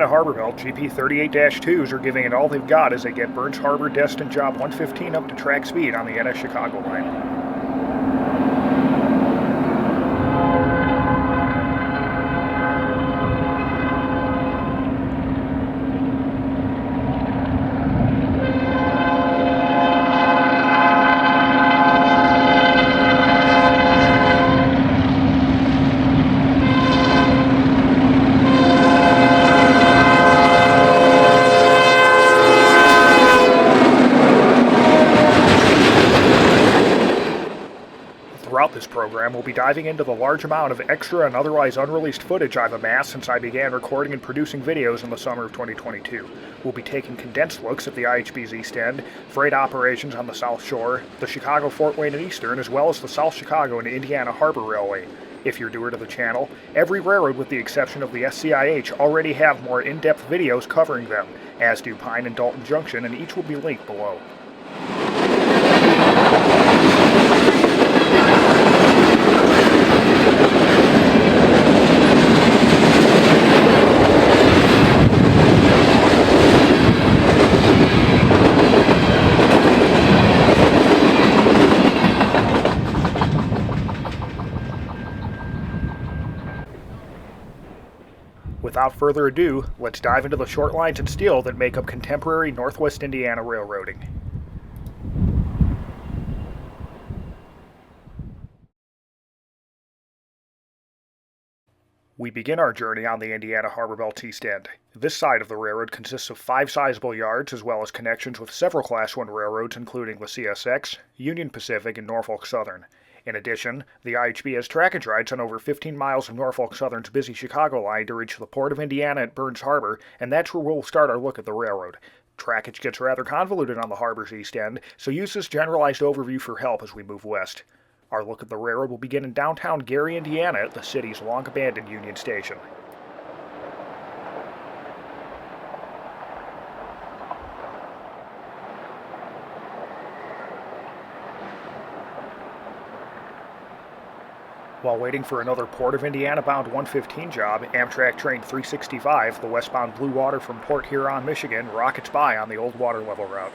Indiana Harbor Belt, GP 38-2s are giving it all they've got as they get Burns Harbor Destin Job 115 up to track speed on the NS Chicago line. Throughout this program, we'll be diving into the large amount of extra and otherwise unreleased footage I've amassed since I began recording and producing videos in the summer of 2022. We'll be taking condensed looks at the IHB's East End, freight operations on the South Shore, the Chicago, Fort Wayne, and Eastern, as well as the South Chicago and Indiana Harbor Railway. If you're newer to the channel, every railroad with the exception of the SCIH already have more in-depth videos covering them, as do Pine and Dalton Junction, and each will be linked below. Without further ado, let's dive into the short lines and steel that make up contemporary Northwest Indiana railroading. We begin our journey on the Indiana Harbor Belt East End. This side of the railroad consists of 5 sizable yards as well as connections with several Class I railroads including the CSX, Union Pacific, and Norfolk Southern. In addition, the IHB has trackage rides on over 15 miles of Norfolk Southern's busy Chicago line to reach the Port of Indiana at Burns Harbor, and that's where we'll start our look at the railroad. Trackage gets rather convoluted on the harbor's east end, so use this generalized overview for help as we move west. Our look at the railroad will begin in downtown Gary, Indiana at the city's long-abandoned Union Station. While waiting for another Port of Indiana-bound 115 job, Amtrak Train 365, the westbound Blue Water from Port Huron, Michigan, rockets by on the old water level route.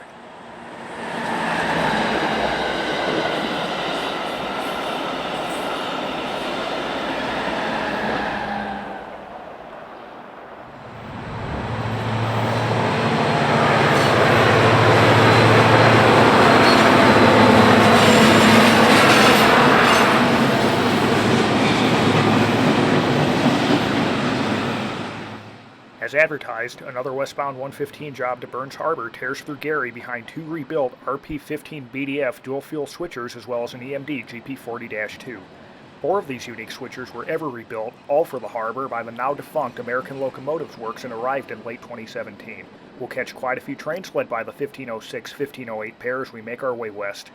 As advertised, another westbound 115 job to Burns Harbor tears through Gary behind 2 rebuilt RP-15 BDF dual-fuel switchers as well as an EMD GP-40-2. 4 of these unique switchers were ever rebuilt, all for the harbor, by the now-defunct American Locomotives Works and arrived in late 2017. We'll catch quite a few trains led by the 1506-1508 pair as we make our way west.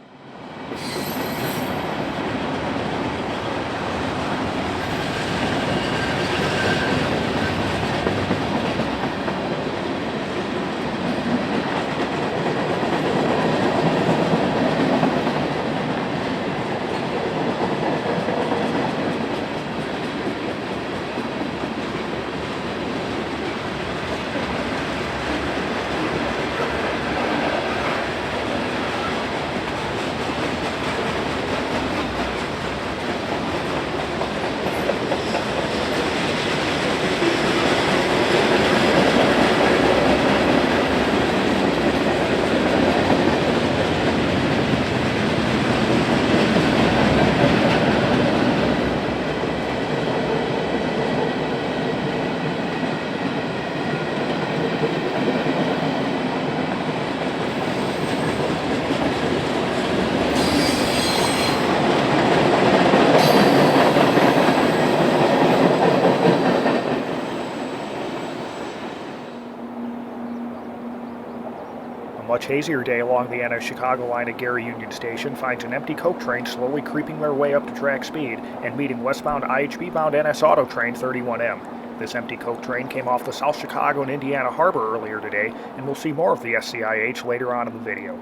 Much hazier day along the NS Chicago line at Gary Union Station finds an empty coke train slowly creeping their way up to track speed and meeting westbound IHB-bound NS Auto Train 31M. This empty coke train came off the South Chicago and Indiana Harbor earlier today, and we'll see more of the SCIH later on in the video.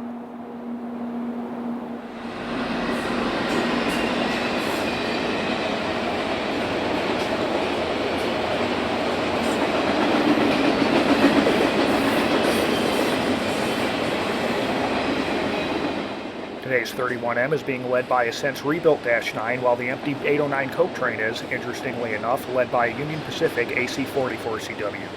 Today's 31M is being led by a since rebuilt Dash 9, while the empty 809 Coke train is, interestingly enough, led by a Union Pacific AC-44CW.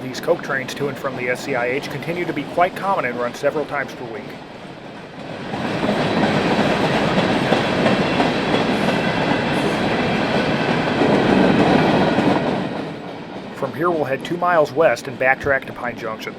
These Coke trains to and from the SCIH continue to be quite common and run several times per week. From here we'll head 2 miles west and backtrack to Pine Junction.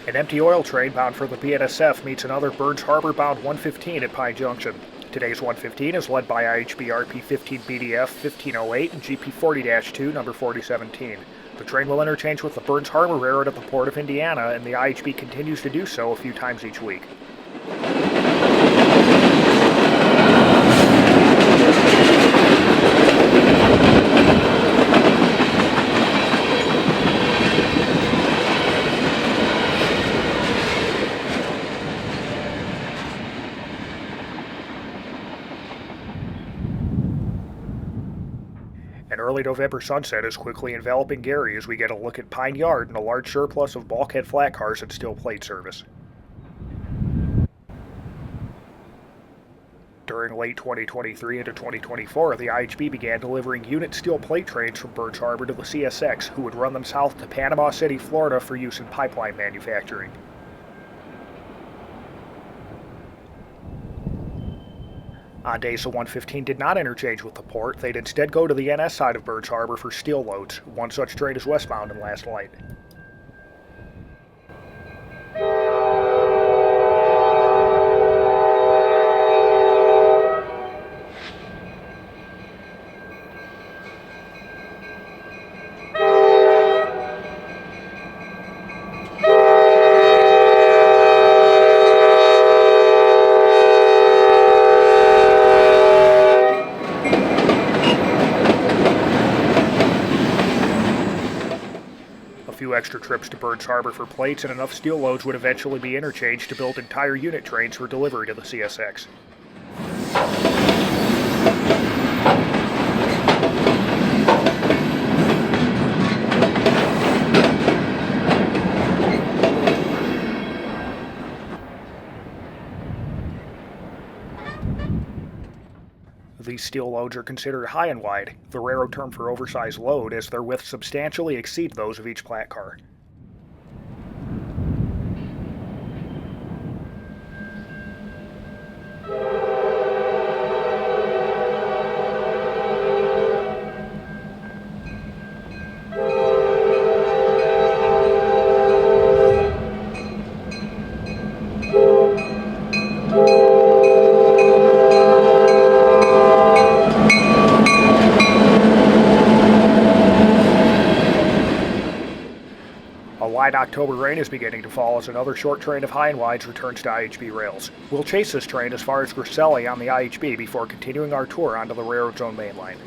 An empty oil train bound for the BNSF meets another Burns Harbor bound 115 at Pine Junction. Today's 115 is led by IHB RP-15 BDF 1508 and GP-40-2 number 4017. The train will interchange with the Burns Harbor Railroad at the Port of Indiana, and the IHB continues to do so a few times each week. An early November sunset is quickly enveloping Gary as we get a look at Pine Yard and a large surplus of bulkhead flat cars and steel plate service. During late 2023 into 2024, the IHB began delivering unit steel plate trains from Burns Harbor to the CSX, who would run them south to Panama City, Florida for use in pipeline manufacturing. On days the 115 did not interchange with the port, they'd instead go to the NS side of Burns Harbor for steel loads. One such train is westbound in Last Light. A few extra trips to Burns Harbor for plates and enough steel loads would eventually be interchanged to build entire unit trains for delivery to the CSX. These steel loads are considered high and wide, the railroad term for oversized load, as their widths substantially exceed those of each plat car. A light October rain is beginning to fall as another short train of high and wides returns to IHB rails. We'll chase this train as far as Griselli on the IHB before continuing our tour onto the railroad's own main line.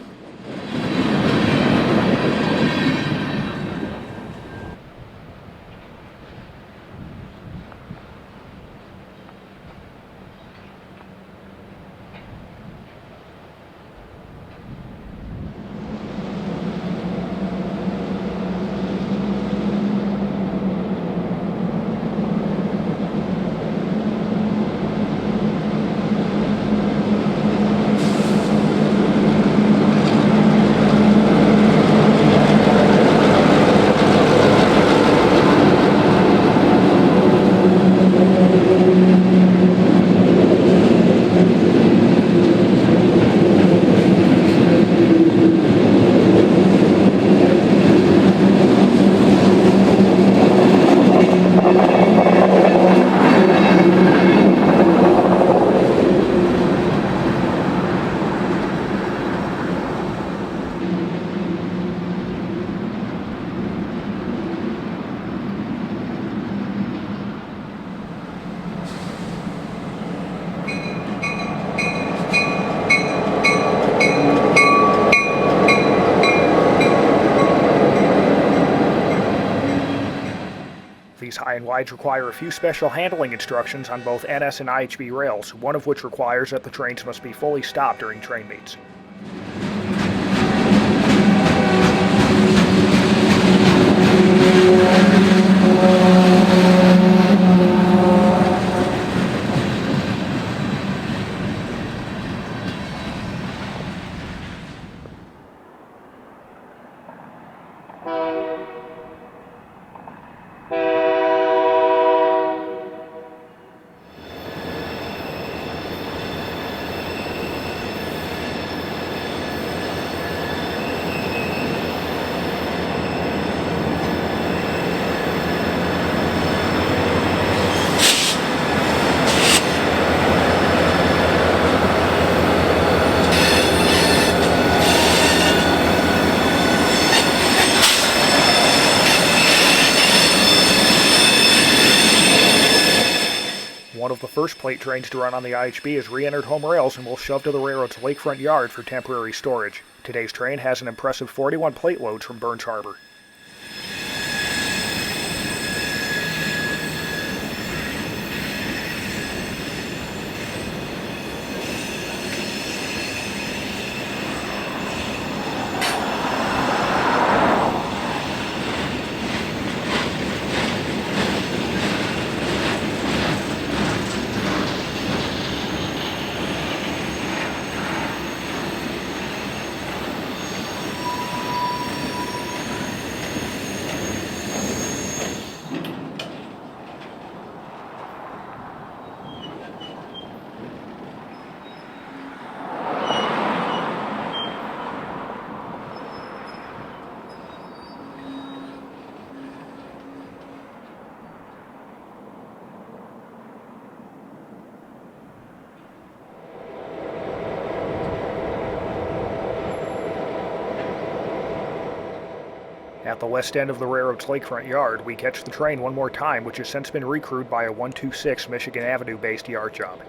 These high and wides require a few special handling instructions on both NS and IHB rails, one of which requires that the trains must be fully stopped during train meets. One of the first plate trains to run on the IHB has re-entered home rails and will shove to the railroad's lakefront yard for temporary storage. Today's train has an impressive 41 plate loads from Burns Harbor. At the west end of the railroad's lakefront yard, we catch the train one more time, which has since been recrewed by a 126 Michigan Avenue-based yard job.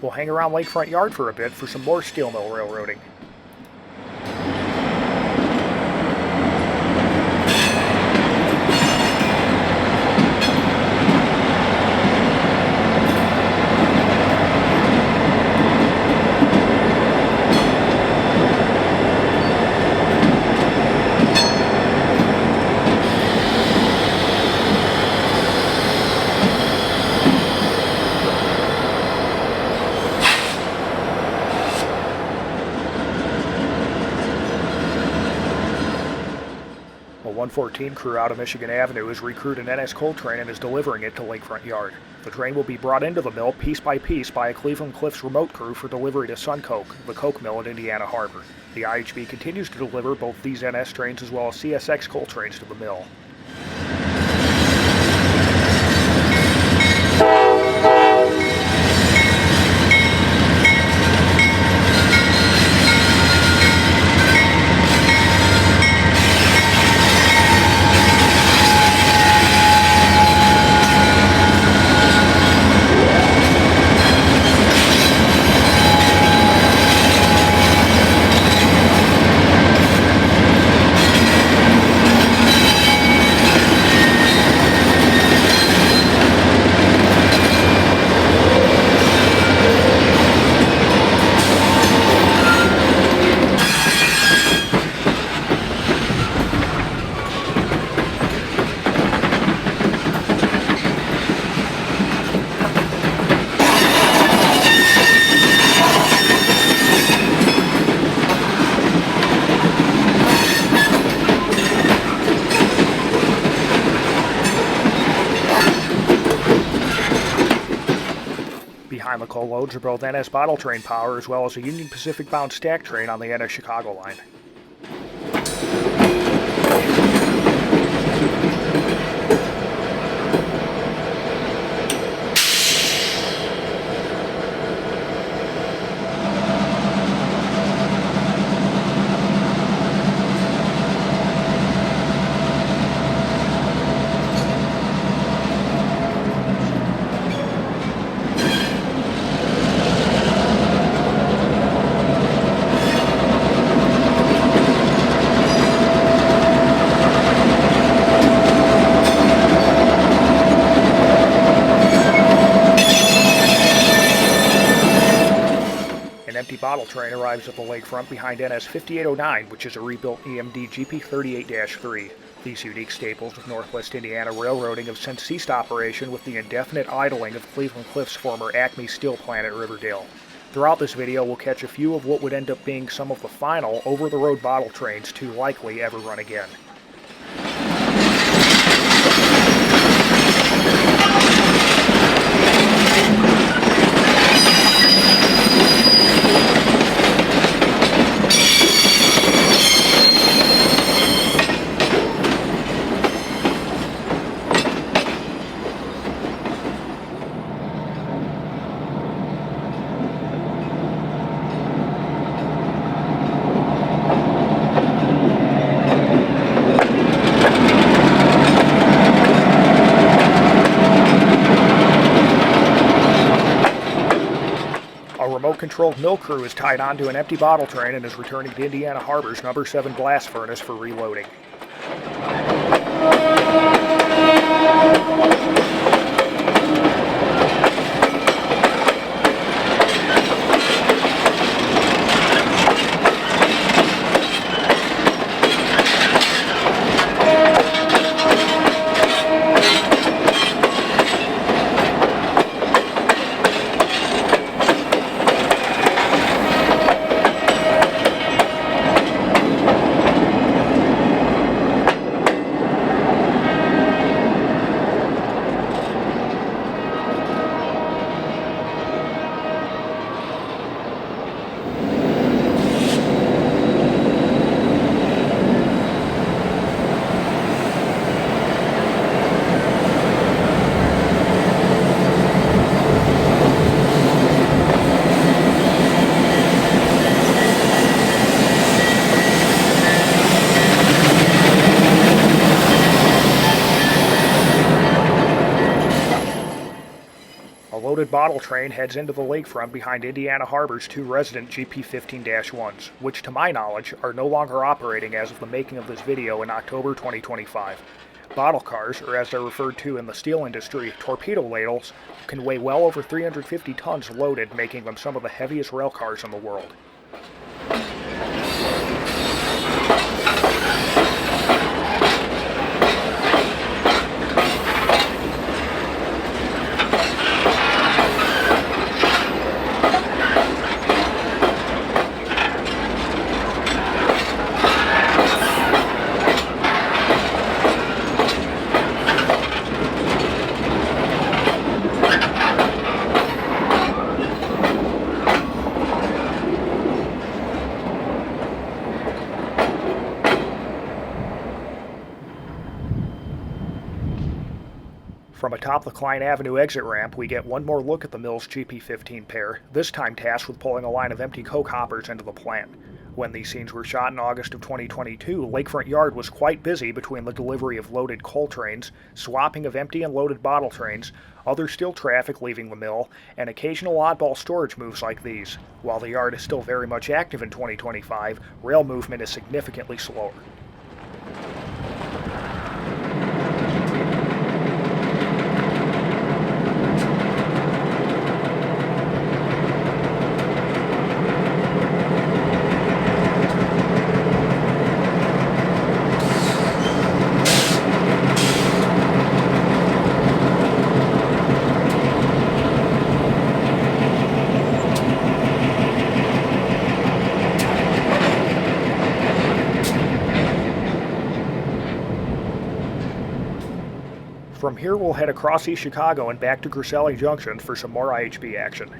We'll hang around Lakefront Yard for a bit for some more steel mill railroading. A 114 crew out of Michigan Avenue has recruited an NS coal train and is delivering it to Lakefront Yard. The train will be brought into the mill piece by piece by a Cleveland Cliffs remote crew for delivery to Suncoke, the coke mill at Indiana Harbor. The IHB continues to deliver both these NS trains as well as CSX coal trains to the mill. depot loads are both NS bottle train power as well as a Union Pacific bound stack train on the NS Chicago line. An empty bottle train arrives at the lakefront behind NS 5809, which is a rebuilt EMD GP38-3. These unique staples of Northwest Indiana Railroading have since ceased operation with the indefinite idling of Cleveland Cliffs' former Acme steel plant at Riverdale. Throughout this video, we'll catch a few of what would end up being some of the final over-the-road bottle trains to likely ever run again. A remote-controlled mill crew is tied onto an empty bottle train and is returning to Indiana Harbor's No. 7 blast furnace for reloading. A loaded bottle train heads into the lakefront behind Indiana Harbor's two resident GP15-1s, which to my knowledge are no longer operating as of the making of this video in October 2025. Bottle cars, or as they're referred to in the steel industry, torpedo ladles, can weigh well over 350 tons loaded, making them some of the heaviest rail cars in the world. From atop the Klein Avenue exit ramp, we get one more look at the mill's GP15 pair, this time tasked with pulling a line of empty coke hoppers into the plant. When these scenes were shot in August of 2022, Lakefront Yard was quite busy between the delivery of loaded coal trains, swapping of empty and loaded bottle trains, other steel traffic leaving the mill, and occasional oddball storage moves like these. While the yard is still very much active in 2025, rail movement is significantly slower. From here we'll head across East Chicago and back to Griselli Junction for some more IHB action.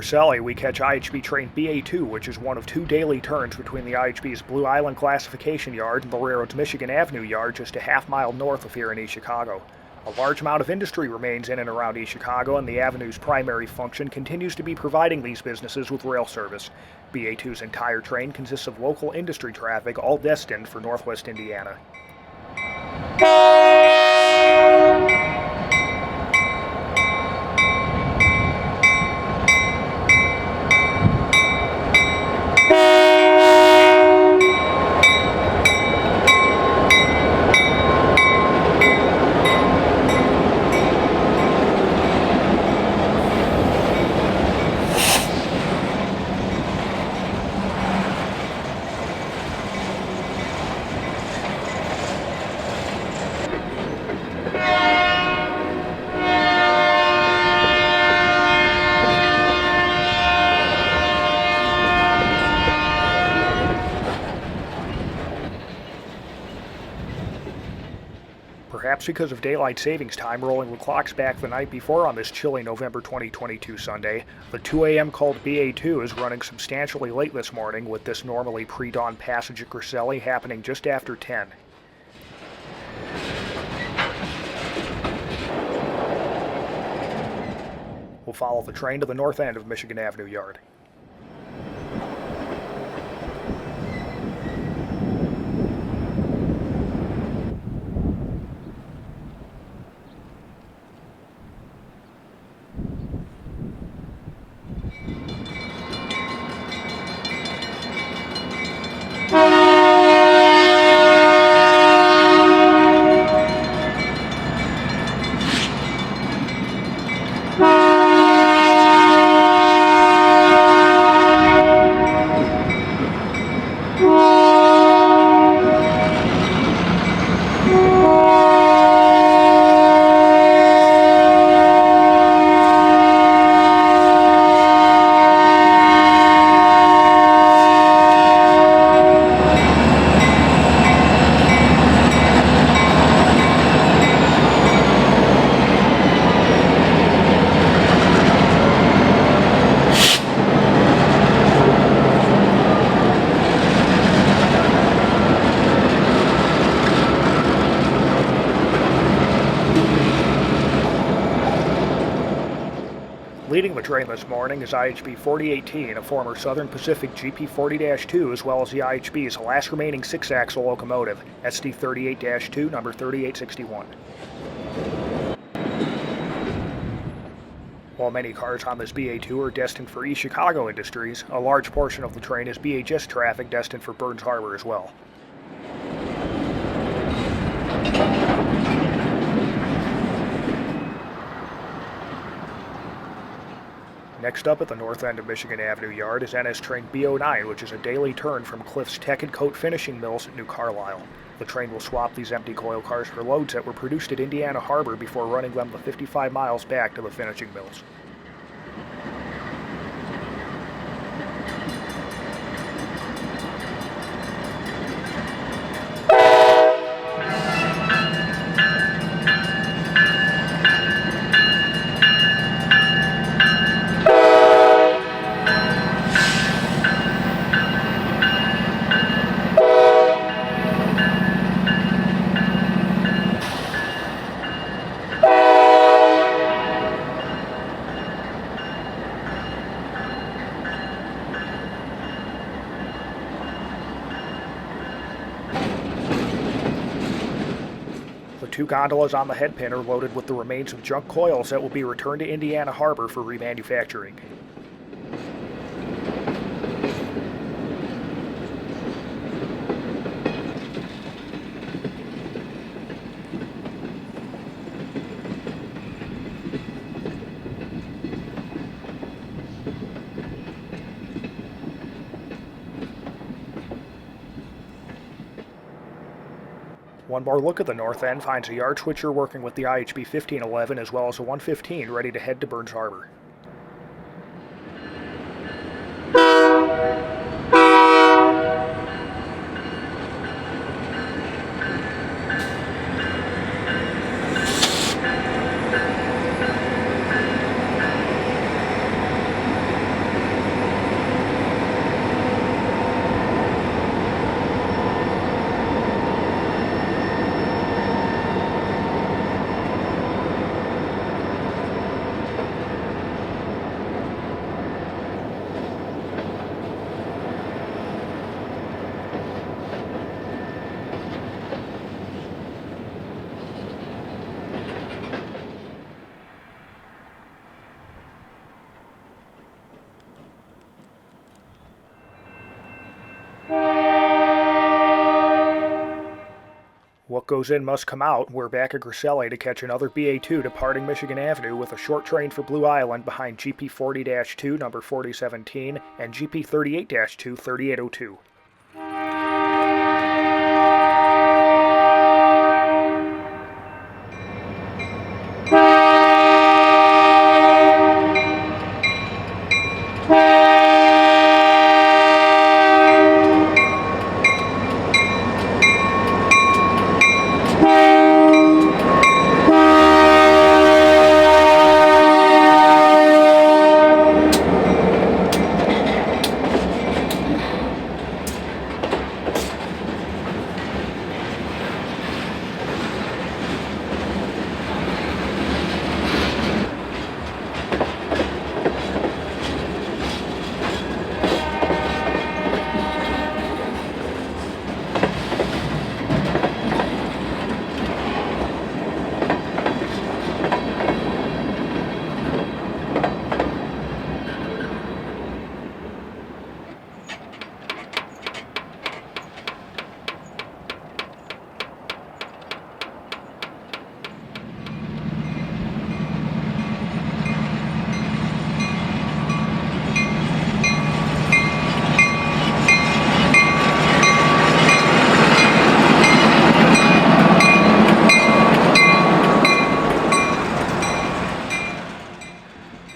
Griseli, we catch IHB train BA2, which is one of two daily turns between the IHB's Blue Island Classification Yard and the railroad's Michigan Avenue Yard just a half-mile north of here in East Chicago. A large amount of industry remains in and around East Chicago, and the Avenue's primary function continues to be providing these businesses with rail service. BA2's entire train consists of local industry traffic, all destined for Northwest Indiana. Perhaps because of daylight savings time rolling the clocks back the night before on this chilly November 2022 Sunday, the 2 a.m. called BA2 is running substantially late this morning, with this normally pre-dawn passage at Griseli happening just after 10. We'll follow the train to the north end of Michigan Avenue Yard. Leading the train this morning is IHB 4018, a former Southern Pacific GP 40-2, as well as the IHB's last remaining six-axle locomotive, SD 38-2, number 3861. While many cars on this BA2 are destined for East Chicago industries, a large portion of the train is BHS traffic destined for Burns Harbor as well. Next up at the north end of Michigan Avenue Yard is NS train B09, which is a daily turn from Cliff's Tech and Coat Finishing Mills at New Carlisle. The train will swap these empty coil cars for loads that were produced at Indiana Harbor before running them the 55 miles back to the finishing mills. The two gondolas on the headpin are loaded with the remains of junk coils that will be returned to Indiana Harbor for remanufacturing. One more look at the north end finds a yard switcher working with the IHB 1511 as well as a 115 ready to head to Burns Harbor. What goes in must come out. We're back at Griselli to catch another BA2 departing Michigan Avenue with a short train for Blue Island behind GP 40-2 number 4017 and GP 38-2 3802.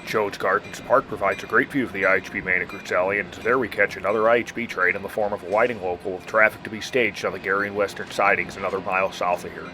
Jodes Gardens Park provides a great view of the IHB main at Griselli, and there we catch another IHB train in the form of a Whiting local with traffic to be staged on the Gary and Western sidings another mile south of here.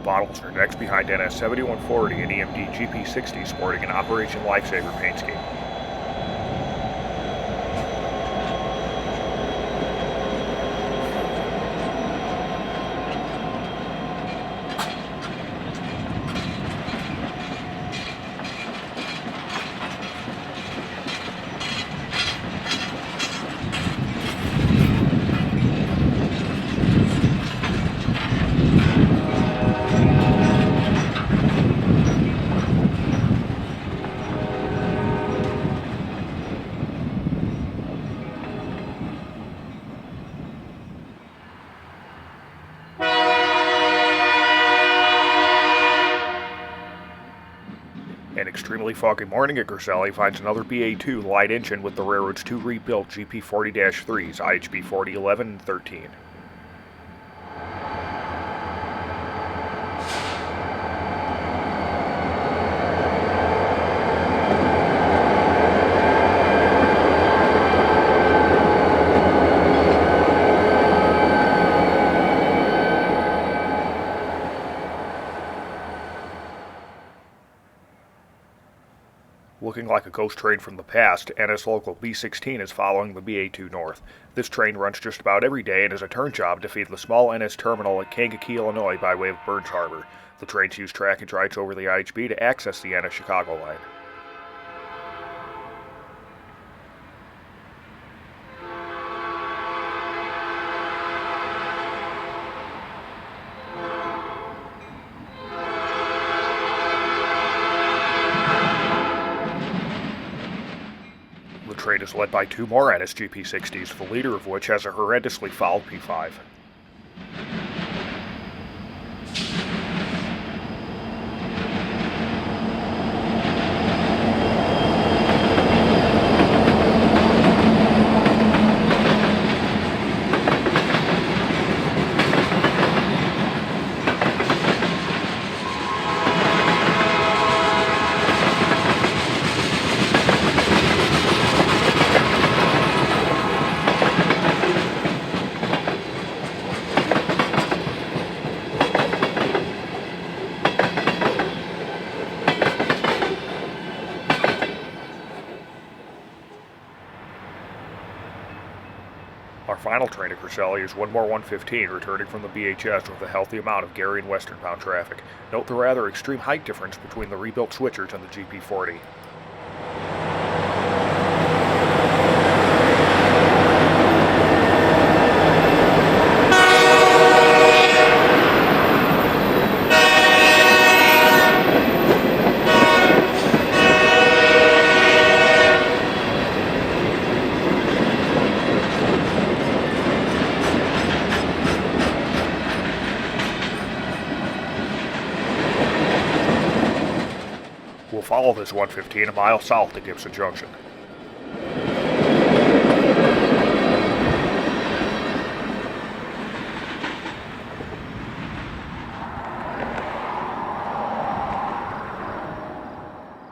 Bottles are next behind NS 7140 and EMD GP60 sporting an Operation Lifesaver paint scheme. An extremely foggy morning at Griselli finds another BA2 light engine with the railroad's two rebuilt GP 40-3s, IHB 4011 and 13. Looking like a ghost train from the past, NS Local B16 is following the BA2 north. This train runs just about every day and is a turn job to feed the small NS terminal at Kankakee, Illinois by way of Burns Harbor. The trains use trackage rights over the IHB to access the NS Chicago line. The train is led by two more NSGP60s, the leader of which has a horrendously fouled P5. Our final train at Griselli is one more 115 returning from the BHS with a healthy amount of Gary and westernbound traffic. Note the rather extreme height difference between the rebuilt switchers and the GP40. We'll follow this 115 a mile south to Gibson Junction.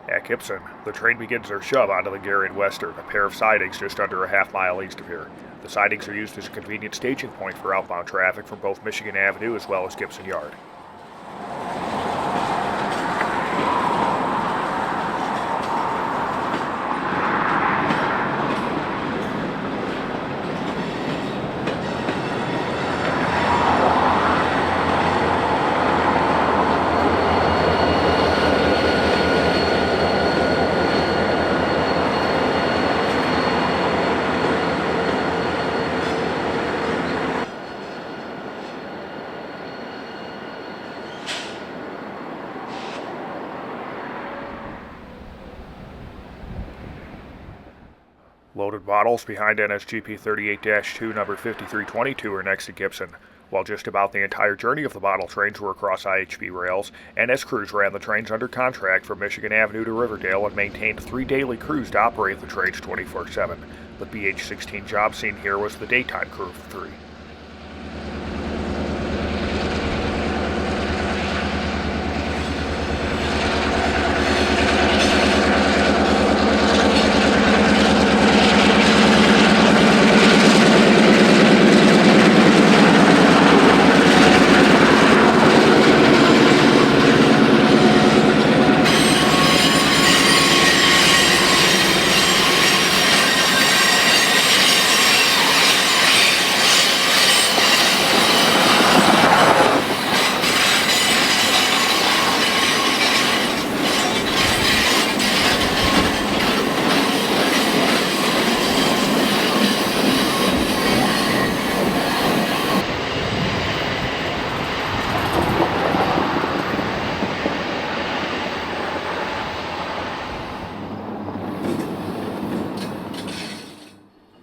At Gibson, the train begins their shove onto the Gary and Western, a pair of sidings just under a half-mile east of here. The sidings are used as a convenient staging point for outbound traffic from both Michigan Avenue as well as Gibson Yard. Loaded bottles behind NSGP 38-2 number 5322 are next to Gibson. While just about the entire journey of the bottle trains were across IHB rails, NS Crews ran the trains under contract from Michigan Avenue to Riverdale and maintained 3 daily crews to operate the trains 24/7. The BH-16 job seen here was the daytime crew of 3.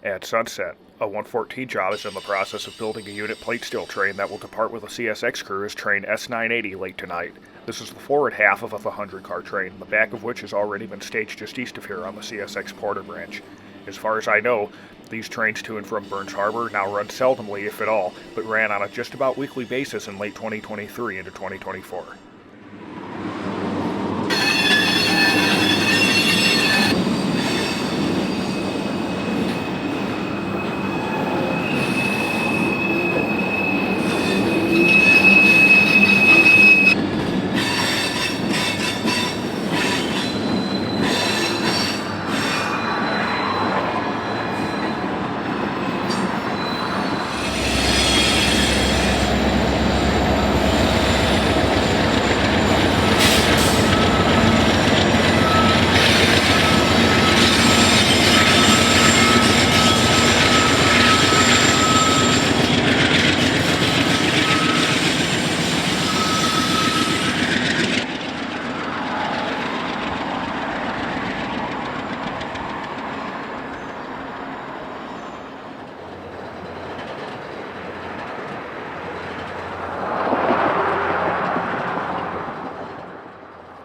At sunset, a 114 job is in the process of building a unit plate steel train that will depart with a CSX crew as train S980 late tonight. This is the forward half of a 100-car train, the back of which has already been staged just east of here on the CSX Porter branch. As far as I know, these trains to and from Burns Harbor now run seldomly, if at all, but ran on a just about weekly basis in late 2023 into 2024.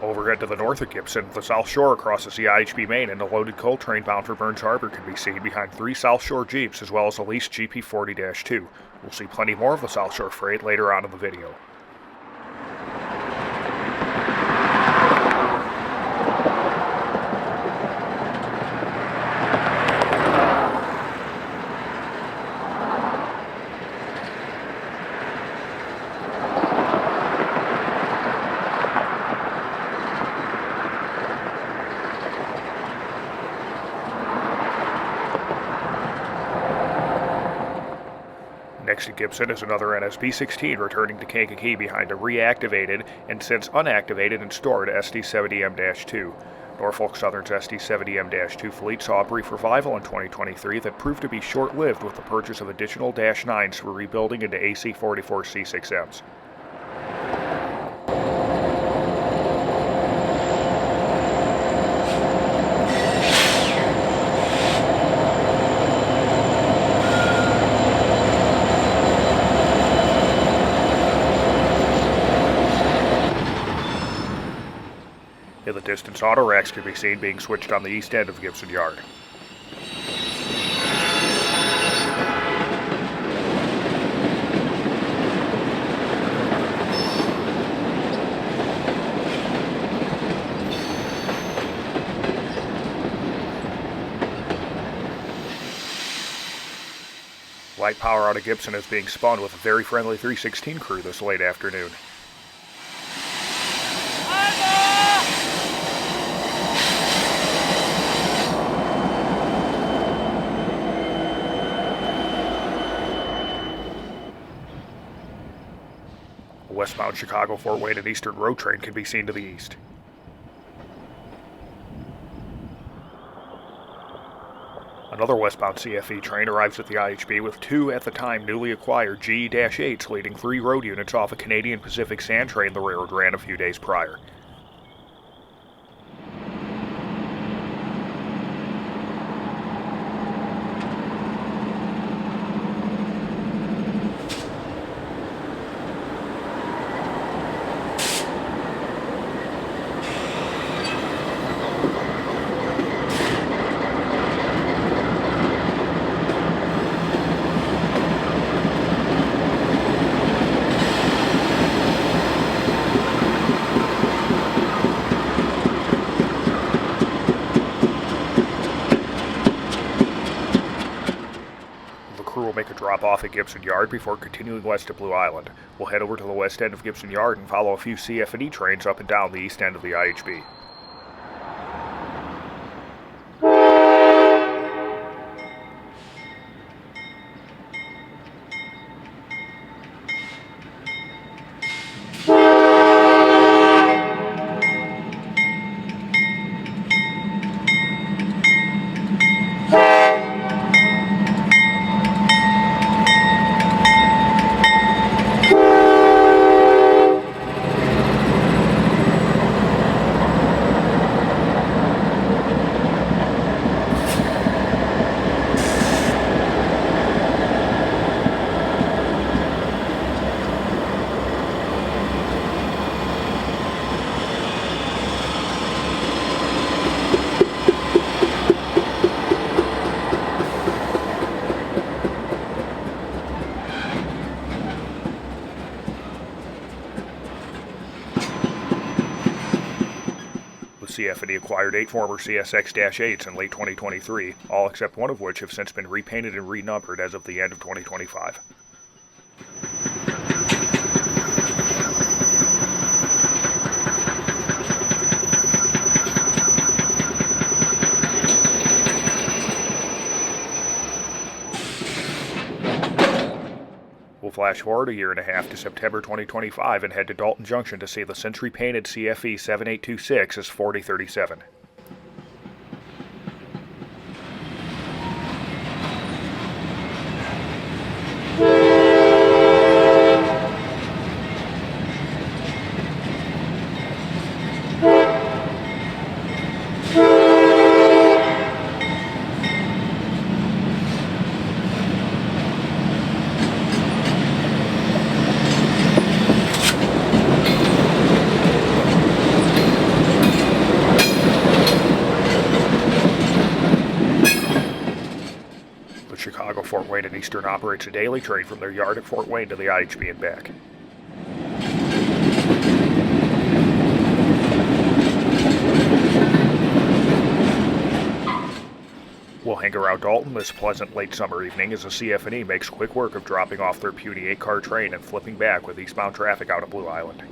Overhead to the north of Gibson, the South Shore crosses the IHB main and a loaded coal train bound for Burns Harbor can be seen behind 3 South Shore Jeeps as well as a leased GP40-2. We'll see plenty more of the South Shore freight later on in the video. Next to Gibson is another NSB-16 returning to Kankakee behind a reactivated and since unactivated and stored SD-70M-2. Norfolk Southern's SD-70M-2 fleet saw a brief revival in 2023 that proved to be short-lived with the purchase of additional Dash 9s for rebuilding into AC-44 C6Ms. In the distance auto racks can be seen being switched on the east end of Gibson Yard. Light power out of Gibson is being spun with a very friendly 316 crew this late afternoon. A westbound Chicago-Fort Wayne and Eastern Road train can be seen to the east. Another westbound CF&E train arrives at the IHB with two, at the time, newly acquired GE-8s leading 3 road units off a Canadian Pacific sand train the railroad ran a few days prior. Will make a drop off at Gibson Yard before continuing west to Blue Island. We'll head over to the west end of Gibson Yard and follow a few CF&E trains up and down the east end of the IHB. CF&E acquired 8 former CSX-8s in late 2023, all except one of which have since been repainted and renumbered as of the end of 2025. We'll flash forward a year and a half to September 2025 and head to Dalton Junction to see the century-painted CFE 7826 as 4037. Chicago-Fort Wayne and Eastern operates a daily train from their yard at Fort Wayne to the IHB and back. We'll hang around Dalton this pleasant late summer evening as the CF&E makes quick work of dropping off their puny 8-car train and flipping back with eastbound traffic out of Blue Island.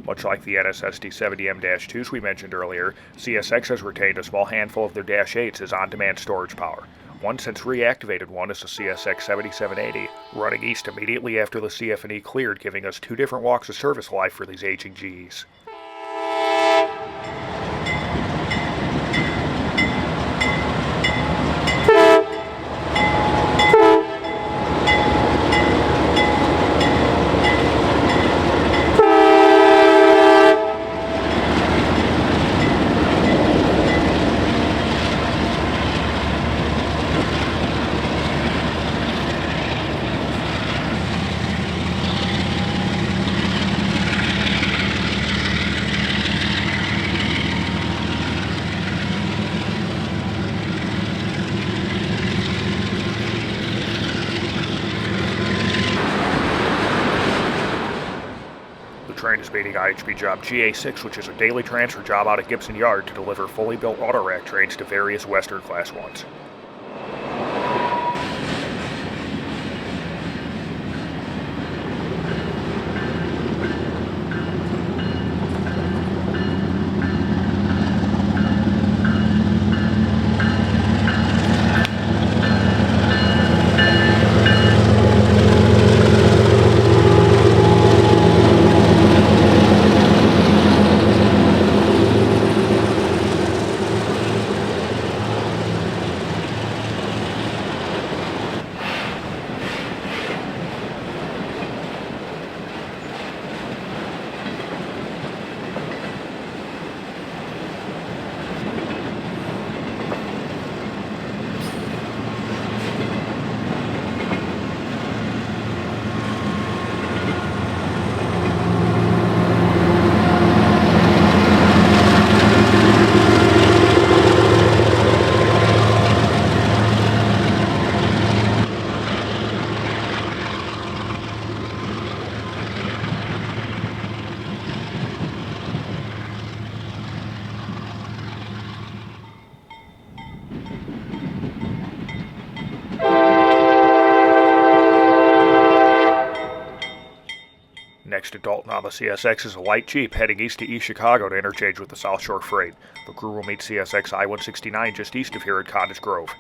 Much like the NSSD 70M-2s we mentioned earlier, CSX has retained a small handful of their -8s as on-demand storage power. One since reactivated one is the CSX 7780, running east immediately after the CF&E cleared, giving us 2 different walks of service life for these aging GEs. train is meeting IHB job GA6, which is a daily transfer job out at Gibson Yard to deliver fully built auto-rack trains to various Western Class 1s. Next to Dalton on the CSX is a light Jeep heading east to East Chicago to interchange with the South Shore Freight. The crew will meet CSX I-169 just east of here at Cottage Grove.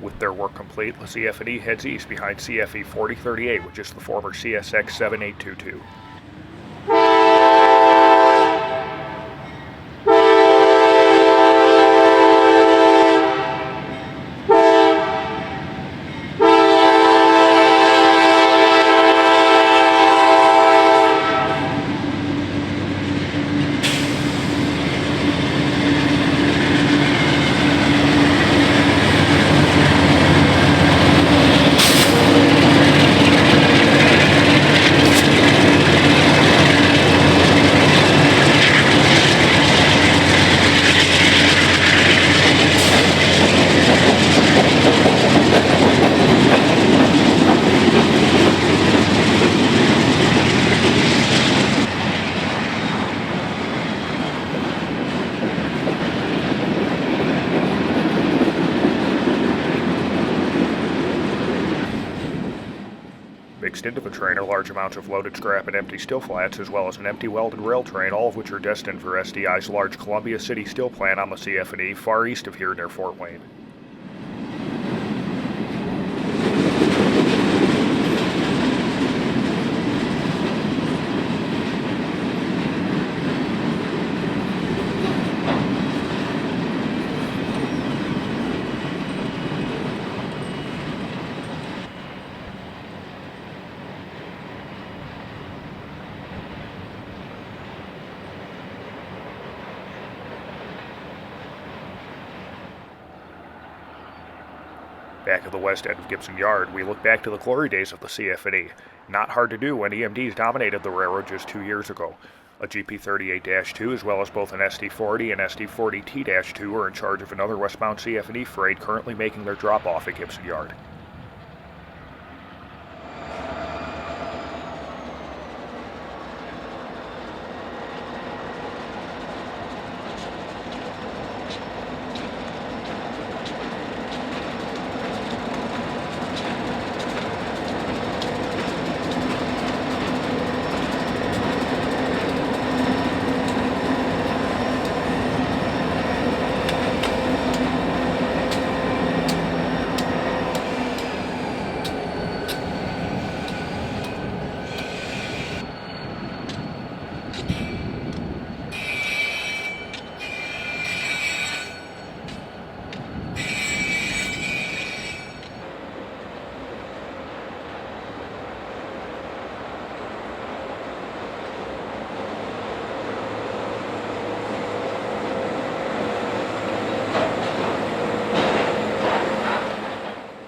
With their work complete, the CF&E heads east behind CFE 4038, which is the former CSX 7822. Mixed into the train are large amounts of loaded scrap and empty steel flats, as well as an empty welded rail train, all of which are destined for SDI's large Columbia City steel plant on the CF&E, far east of here near Fort Wayne. Back at the west end of Gibson Yard, we look back to the glory days of the CF&E. Not hard to do when EMDs dominated the railroad just 2 years ago. A GP38-2 as well as both an SD40 and SD40T-2 are in charge of another westbound CF&E freight currently making their drop-off at Gibson Yard.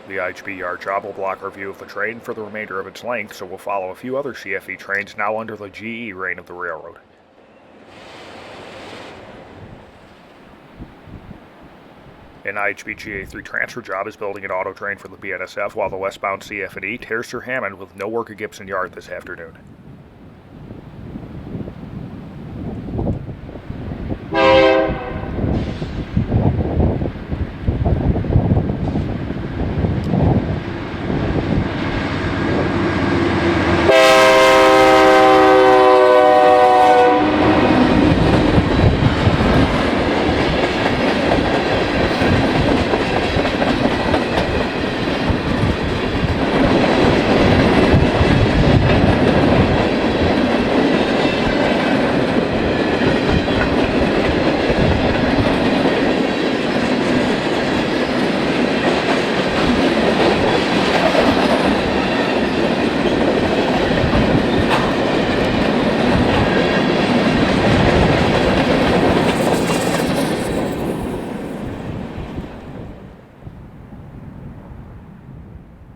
The IHB yard job will block our view of the train for the remainder of its length, so we'll follow a few other CFE trains now under the GE reign of the railroad. An IHB GA3 transfer job is building an auto train for the BNSF while the westbound CF&E tears through Hammond with no work at Gibson Yard this afternoon.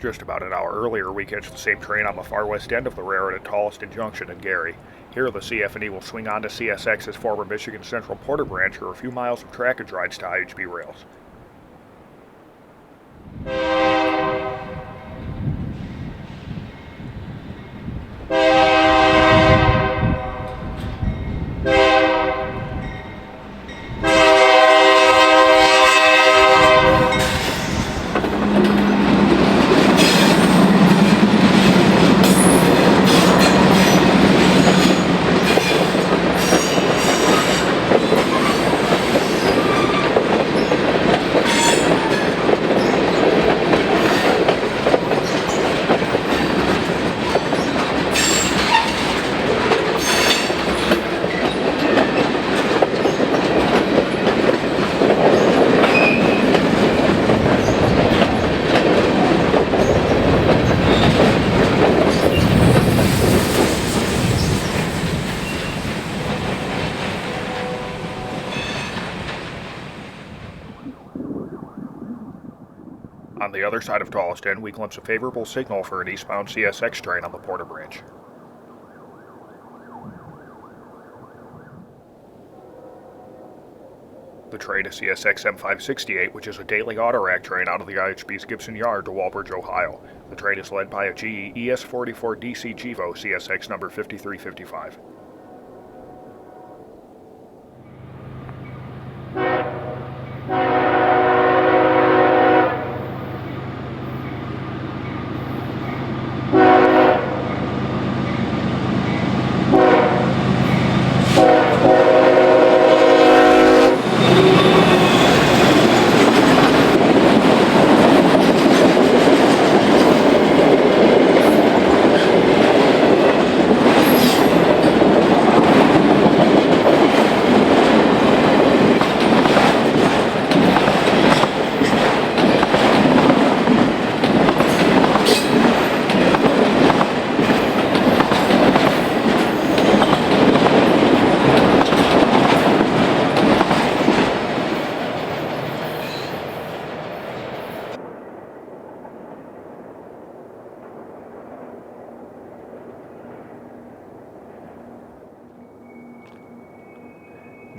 Just about an hour earlier, we catch the same train on the far west end of the railroad at Tolleson Junction in Gary. Here, the CF&E will swing on to CSX's former Michigan Central Porter branch or a few miles of trackage rides to IHB rails. On the other side of Tolleson, we glimpse a favorable signal for an eastbound CSX train on the Porter branch. The train is CSX M568, which is a daily auto-rack train out of the IHB's Gibson Yard to Walbridge, Ohio. The train is led by a GE ES44 DC GEVO CSX number 5355.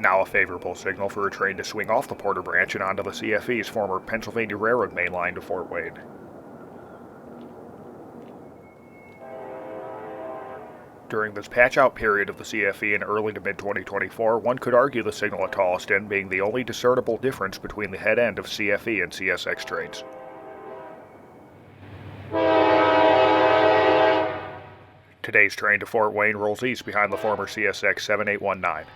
Now a favorable signal for a train to swing off the Porter Branch and onto the CFE's former Pennsylvania Railroad main line to Fort Wayne. During this patch-out period of the CFE in early to mid-2024, one could argue the signal at Tolleson being the only discernible difference between the head end of CFE and CSX trains. Today's train to Fort Wayne rolls east behind the former CSX 7819.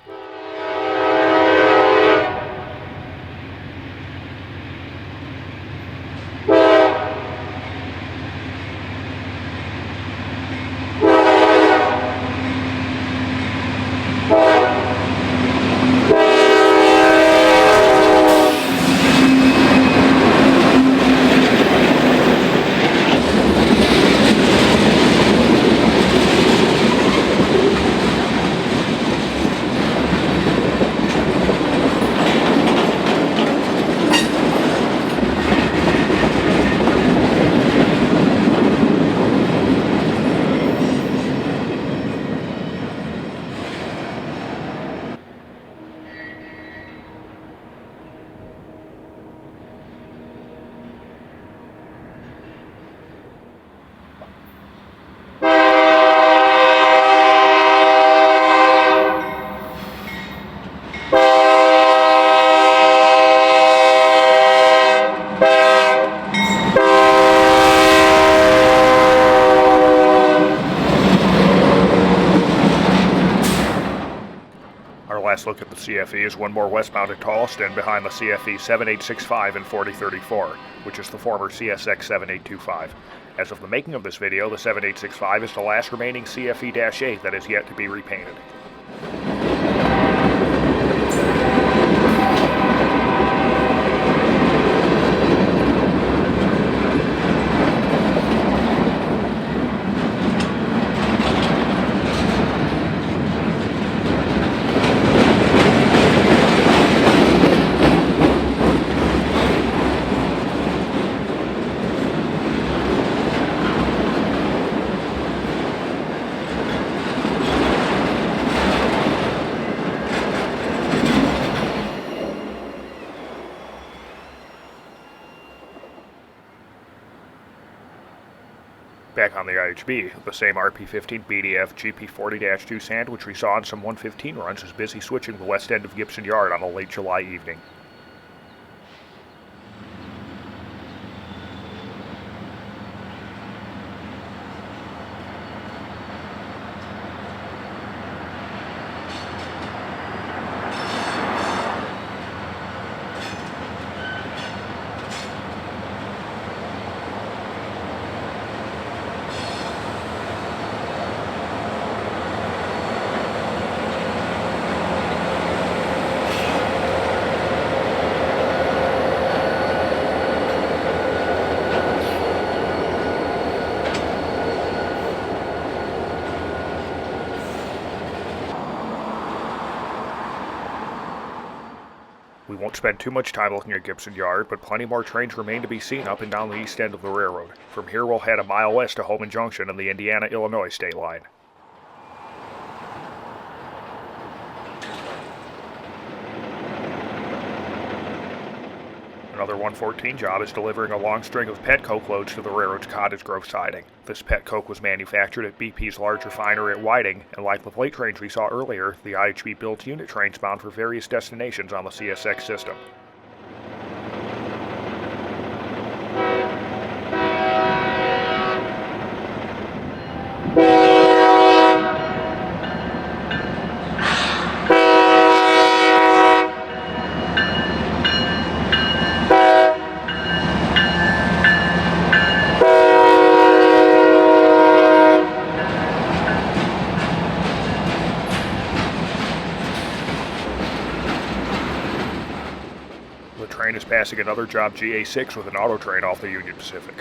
Our last look at the CFE is one more westbound at Tolleson behind the CFE 7865 and 4034, which is the former CSX 7825. As of the making of this video, the 7865 is the last remaining CFE-8 that is yet to be repainted. Back on the IHB, the same RP-15 BDF GP40-2 sandwich we saw on some 115 runs is busy switching the west end of Gibson Yard on a late July evening. We won't spend too much time looking at Gibson Yard, but plenty more trains remain to be seen up and down the east end of the railroad. From here we'll head a mile west to Holman Junction and the Indiana-Illinois state line. Another 114 job is delivering a long string of pet coke loads to the railroad's Cottage Grove siding. This pet coke was manufactured at BP's large refinery at Whiting, and like the freight trains we saw earlier, the IHB builds unit trains bound for various destinations on the CSX system. The train is passing another job GA6 with an auto train off the Union Pacific.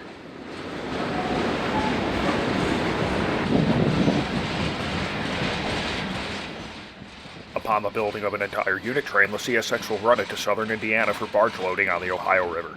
Upon the building of an entire unit train, the CSX will run it to southern Indiana for barge loading on the Ohio River.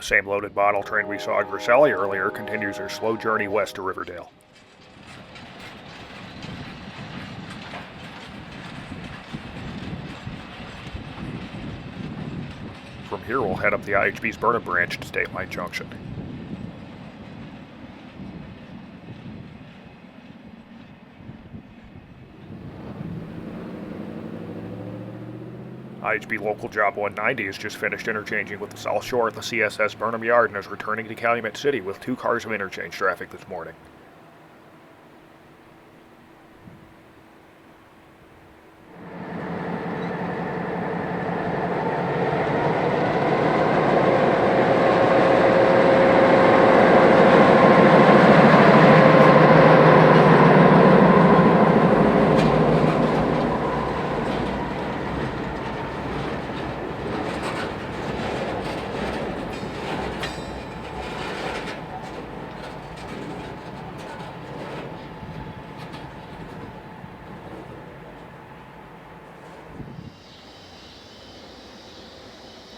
same loaded bottle train we saw at Griselli earlier continues her slow journey west to Riverdale. From here we'll head up the IHB's Burnham branch to State Line Junction. IHB Local Job 190 has just finished interchanging with the South Shore at the CSS Burnham Yard and is returning to Calumet City with 2 cars of interchange traffic this morning.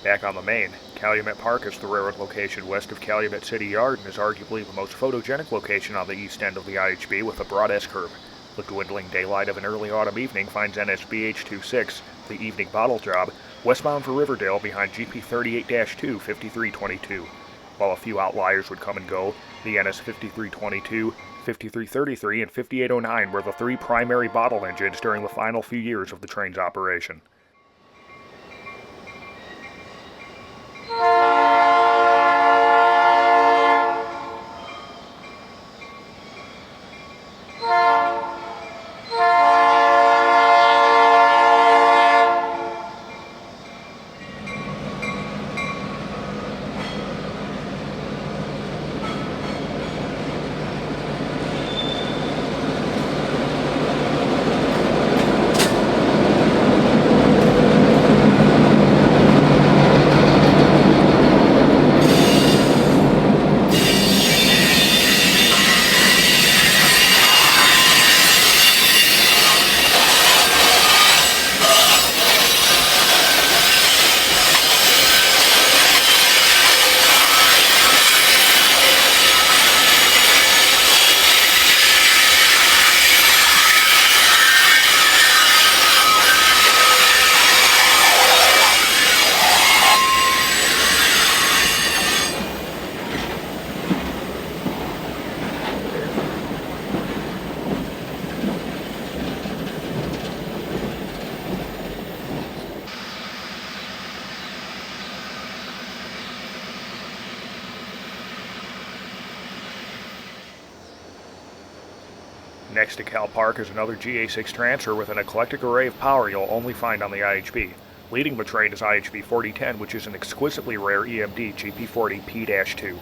Back on the main, Calumet Park is the railroad location west of Calumet City Yard and is arguably the most photogenic location on the east end of the IHB with a broad S-curve. The dwindling daylight of an early autumn evening finds NSBH 26, the evening bottle job, westbound for Riverdale behind GP 38-2 5322. While a few outliers would come and go, the NS 5322, 5333, and 5809 were the 3 primary bottle engines during the final few years of the train's operation. Next to Cal Park is another GA6 transfer with an eclectic array of power you'll only find on the IHB. Leading the train is IHB 4010, which is an exquisitely rare EMD GP40 P-2.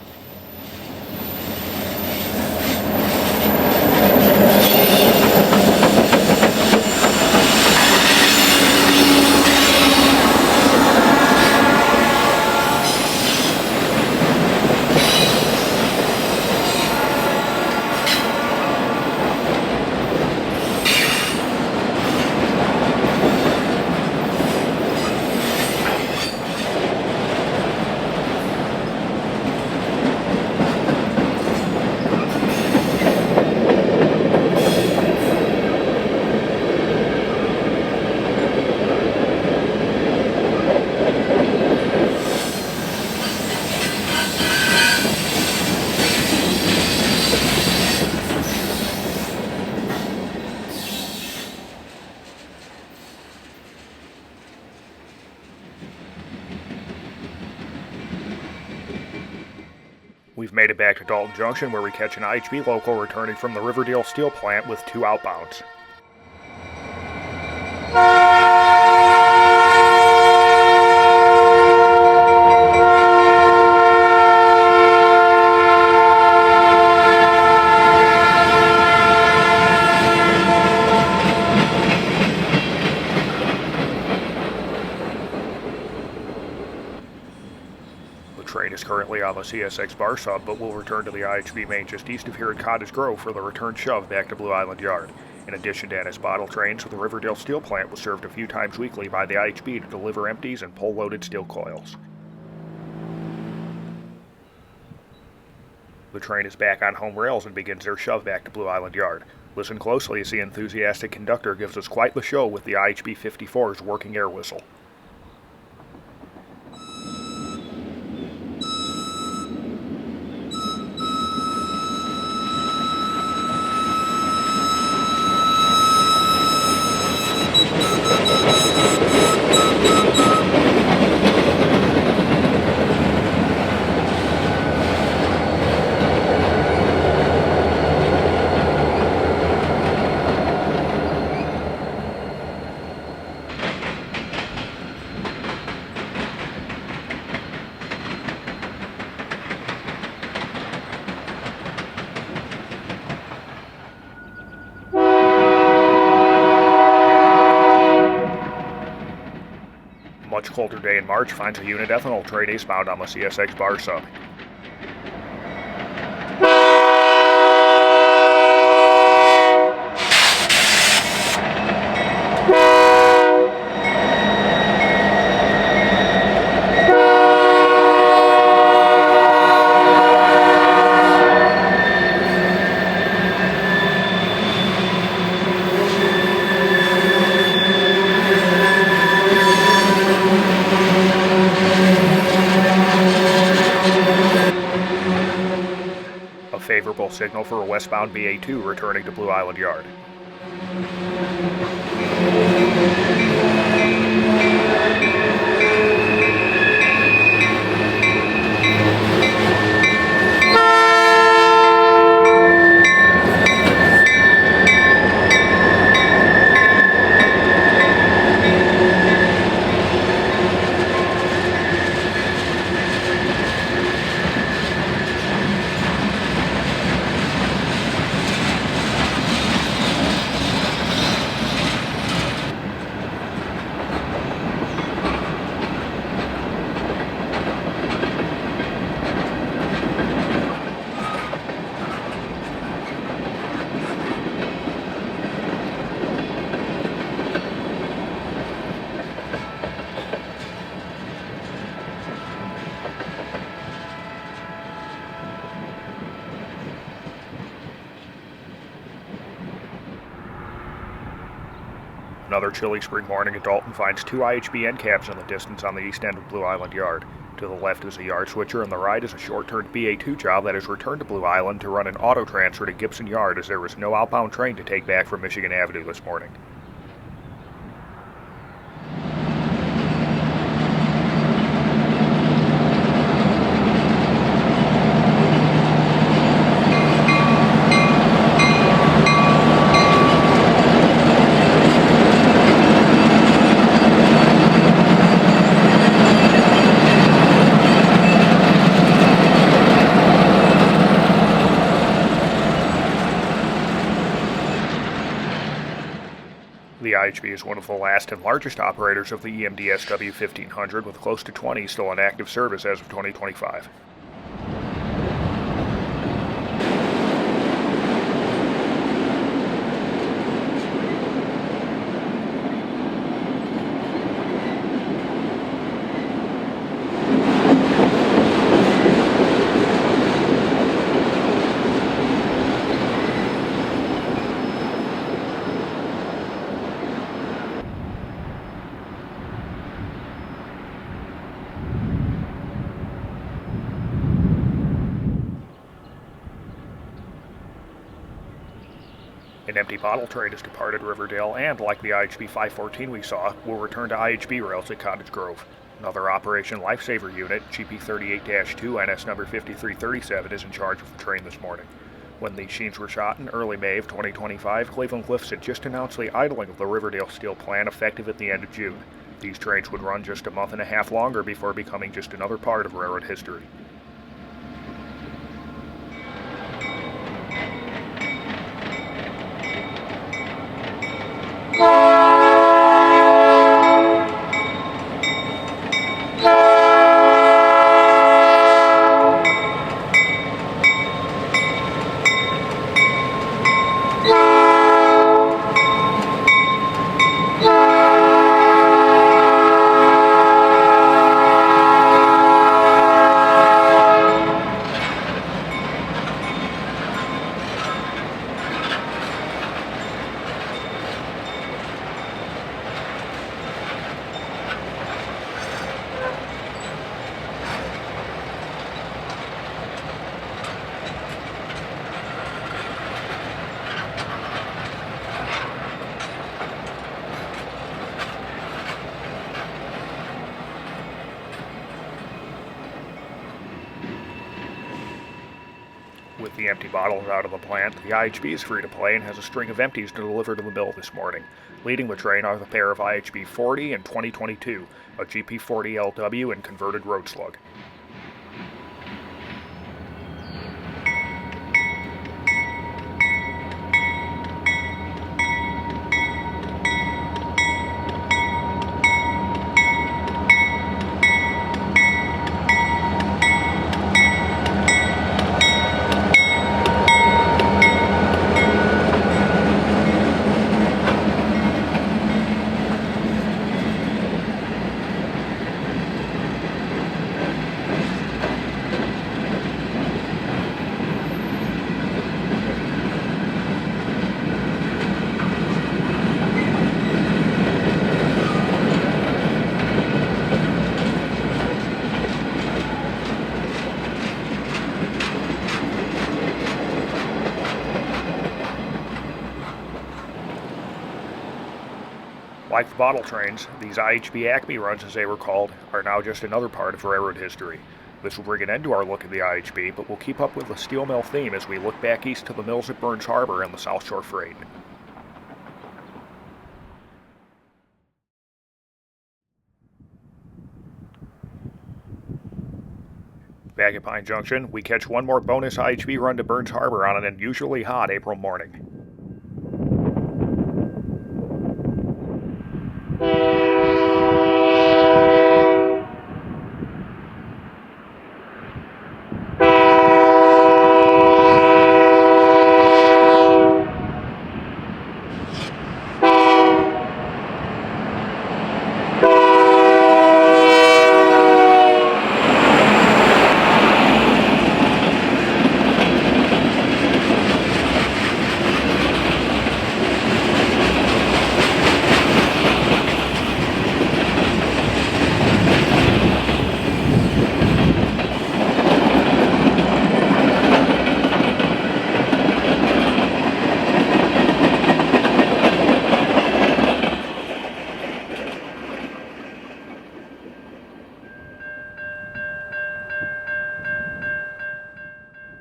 We've made it back to Dalton Junction where we catch an IHB local returning from the Riverdale Steel Plant with 2 outbounds. The train is currently on the CSX bar sub, but will return to the IHB main just east of here at Cottage Grove for the return shove back to Blue Island Yard. In addition to NS bottle trains, the Riverdale Steel Plant was served a few times weekly by the IHB to deliver empties and pull loaded steel coils. The train is back on home rails and begins their shove back to Blue Island Yard. Listen closely as the enthusiastic conductor gives us quite the show with the IHB 54's working air whistle. Much colder day in March finds a unit ethanol train eastbound on the CSX bar sub. A favorable signal for a westbound BA2 returning to Blue Island Yard. Another chilly spring morning at Dalton finds two IHB end caps in the distance on the east end of Blue Island Yard. To the left is a yard switcher, and the right is a short-turned BA2 job that has returned to Blue Island to run an auto transfer to Gibson Yard as there was no outbound train to take back from Michigan Avenue this morning. The IHB is one of the last and largest operators of the EMDSW 1500, with close to 20 still in active service as of 2025. An empty bottle train has departed Riverdale and, like the IHB 514 we saw, will return to IHB rails at Cottage Grove. Another Operation Lifesaver unit, GP38-2 NS number 5337, is in charge of the train this morning. When these scenes were shot in early May of 2025, Cleveland Cliffs had just announced the idling of the Riverdale Steel plant effective at the end of June. These trains would run just a month and a half longer before becoming just another part of railroad history. With the empty bottles out of the plant, the IHB is free to play and has a string of empties to deliver to the mill this morning. Leading the train are the pair of IHB 40 and 2022, a GP40 LW and converted road slug. Like the bottle trains, these IHB Acme runs, as they were called, are now just another part of railroad history. This will bring an end to our look at the IHB, but we'll keep up with the steel mill theme as we look back east to the mills at Burns Harbor and the South Shore Freight. Back at Pine Junction, we catch one more bonus IHB run to Burns Harbor on an unusually hot April morning.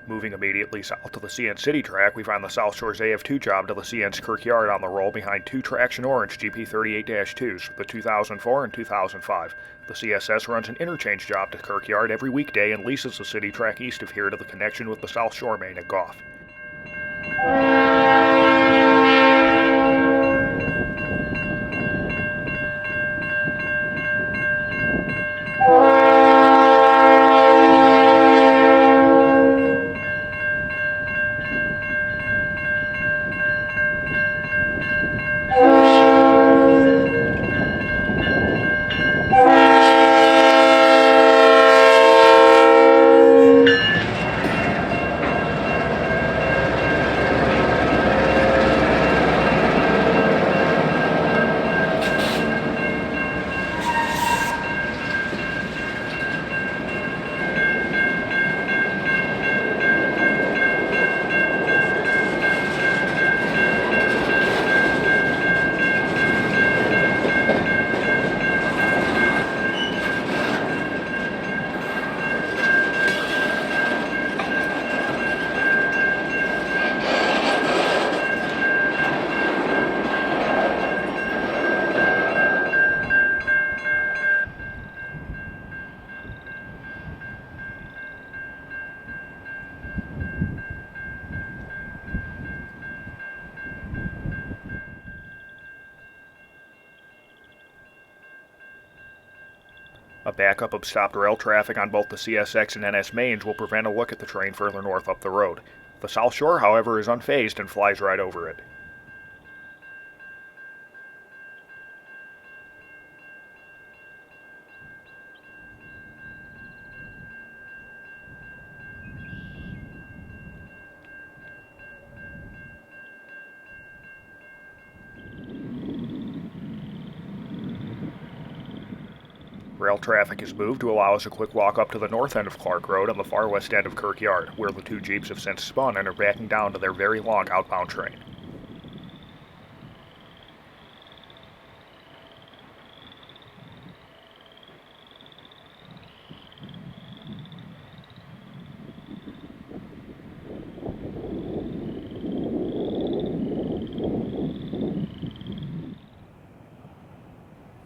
Moving immediately south to the CN City track, we find the South Shore's AF2 job to the CN's Kirk Yard on the roll behind two Traction Orange GP38-2s, the 2004 and 2005. The CSS runs an interchange job to Kirk Yard every weekday and leases the city track east of here to the connection with the South Shore main at Goff. A backup of stopped rail traffic on both the CSX and NS mains will prevent a look at the train further north up the road. The South Shore, however, is unfazed and flies right over it. Rail traffic is moved to allow us a quick walk up to the north end of Clark Road on the far west end of Kirk Yard, where the two Jeeps have since spun and are backing down to their very long outbound train.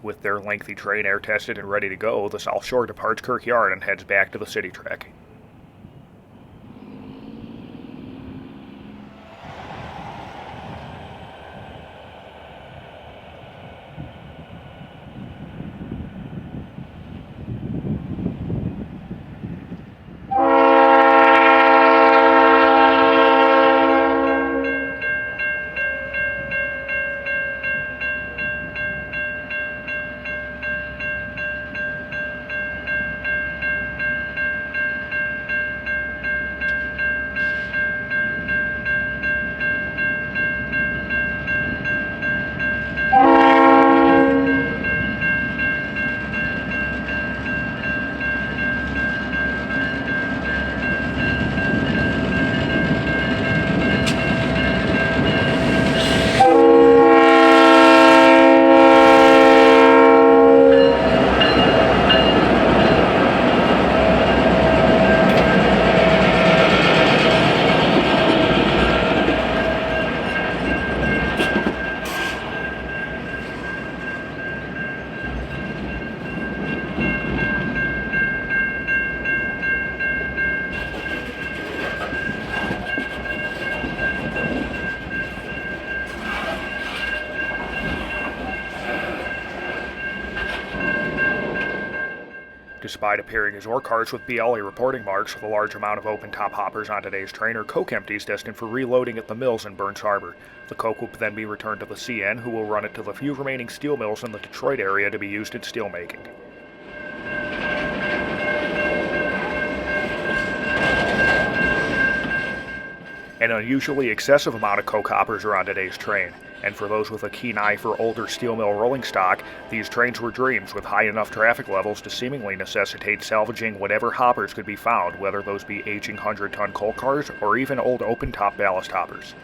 With their lengthy train air-tested and ready to go, the South Shore departs Kirk Yard and heads back to the city track. Despite appearing as ore carts with BLE reporting marks with a large amount of open-top hoppers on today's train are coke empties destined for reloading at the mills in Burns Harbor. The coke will then be returned to the CN, who will run it to the few remaining steel mills in the Detroit area to be used in steelmaking. An unusually excessive amount of coke hoppers are on today's train, and for those with a keen eye for older steel mill rolling stock, these trains were dreams with high enough traffic levels to seemingly necessitate salvaging whatever hoppers could be found, whether those be aging 100-ton coal cars or even old open-top ballast hoppers.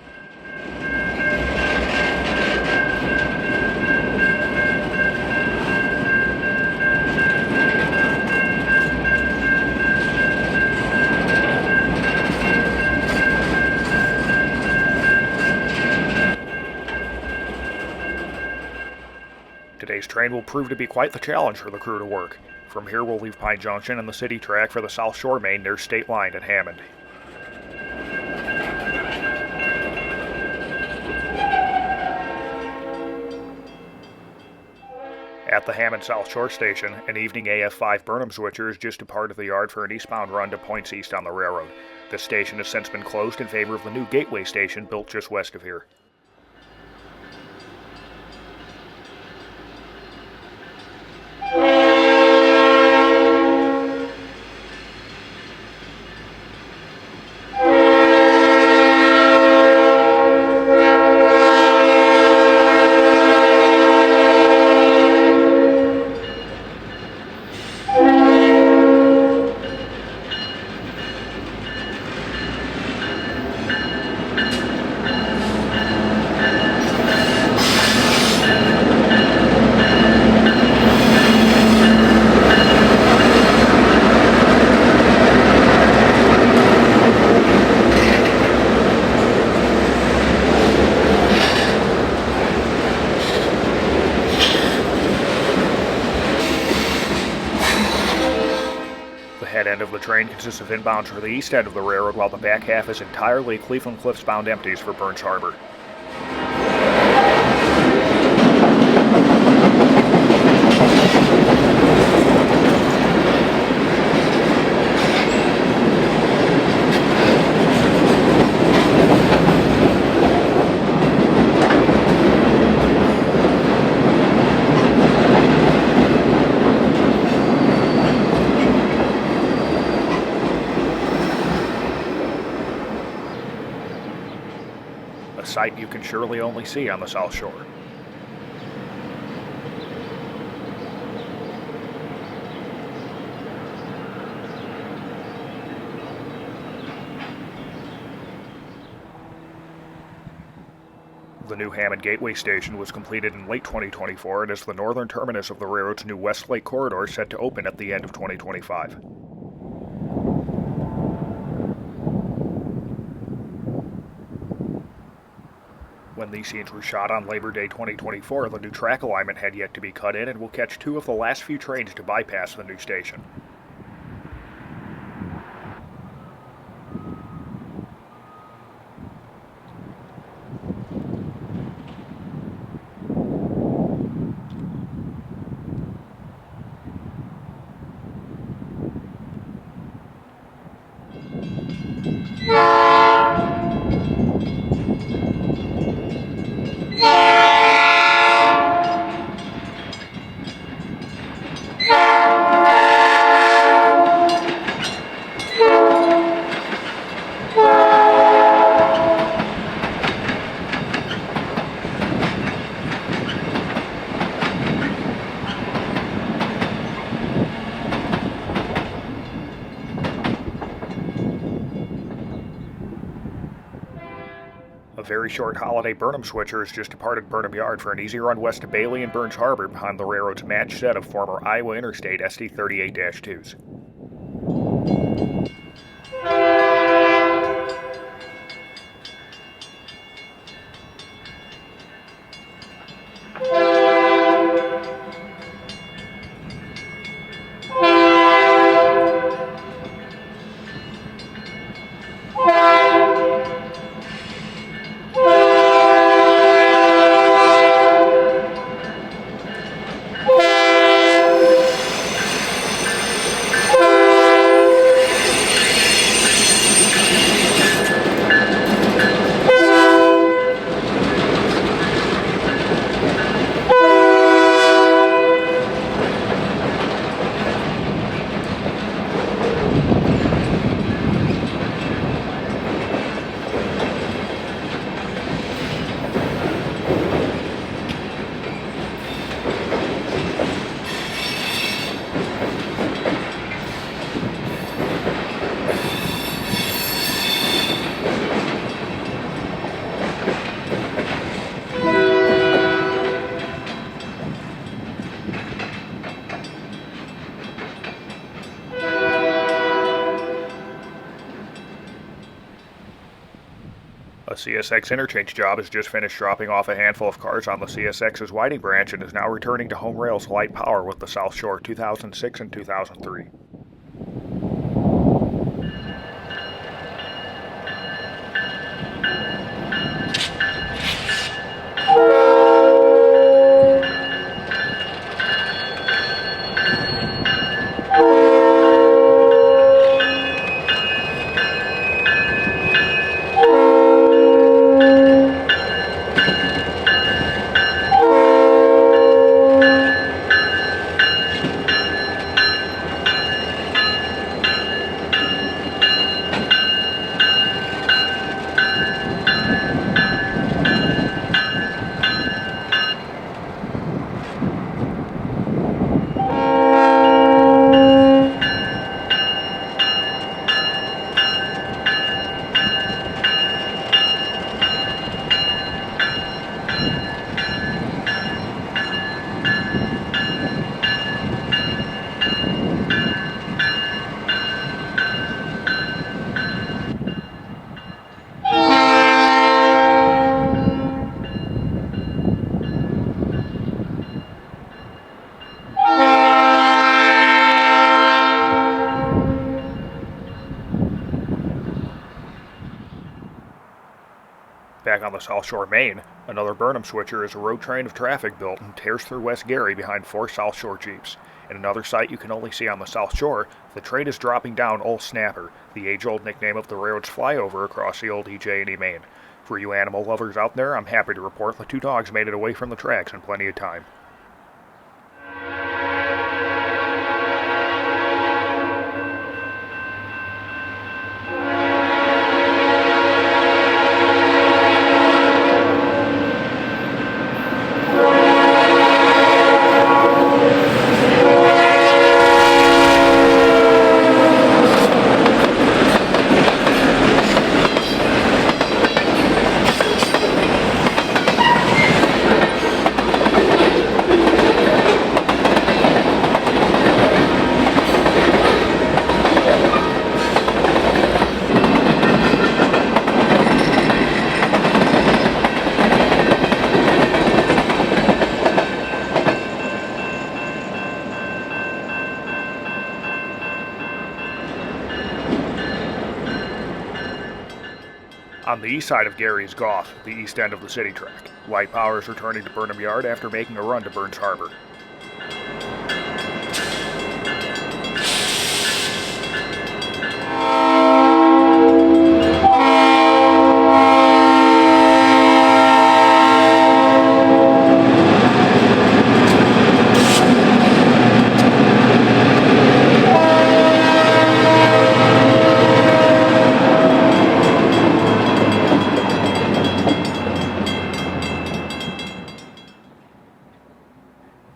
Today's train will prove to be quite the challenge for the crew to work. From here we'll leave Pine Junction and the city track for the South Shore main near State Line at Hammond. At the Hammond South Shore Station, an evening AF5 Burnham switcher is just departed the yard for an eastbound run to points east on the railroad. This station has since been closed in favor of the new Gateway station built just west of here. The head end of the train consists of inbounds for the east end of the railroad, while the back half is entirely Cleveland Cliffs bound empties for Burns Harbor. A sight you can surely only see on the South Shore. The new Hammond Gateway station was completed in late 2024 and is the northern terminus of the railroad's new West Lake Corridor, set to open at the end of 2025. when these scenes were shot on Labor Day 2024, the new track alignment had yet to be cut in, and we'll catch two of the last few trains to bypass the new station. A very short holiday Burnham switcher has just departed Burnham Yard for an easy run west to Bailey and Burns Harbor behind the railroad's matched set of former Iowa Interstate SD38-2s. A CSX interchange job has just finished dropping off a handful of cars on the CSX's Whiting branch and is now returning to home rails light power with the South Shore 2006 and 2003. Back on the South Shore, Maine, another Burnham switcher is a road train of traffic built and tears through West Gary behind 4 South Shore Jeeps. In another sight you can only see on the South Shore, the train is dropping down Old Snapper, the age-old nickname of the railroad's flyover across the old EJ&E Main. For you animal lovers out there, I'm happy to report the 2 dogs made it away from the tracks in plenty of time. On the east side of Gary is Goff, the east end of the city track. White Power is returning to Burnham Yard after making a run to Burns Harbor.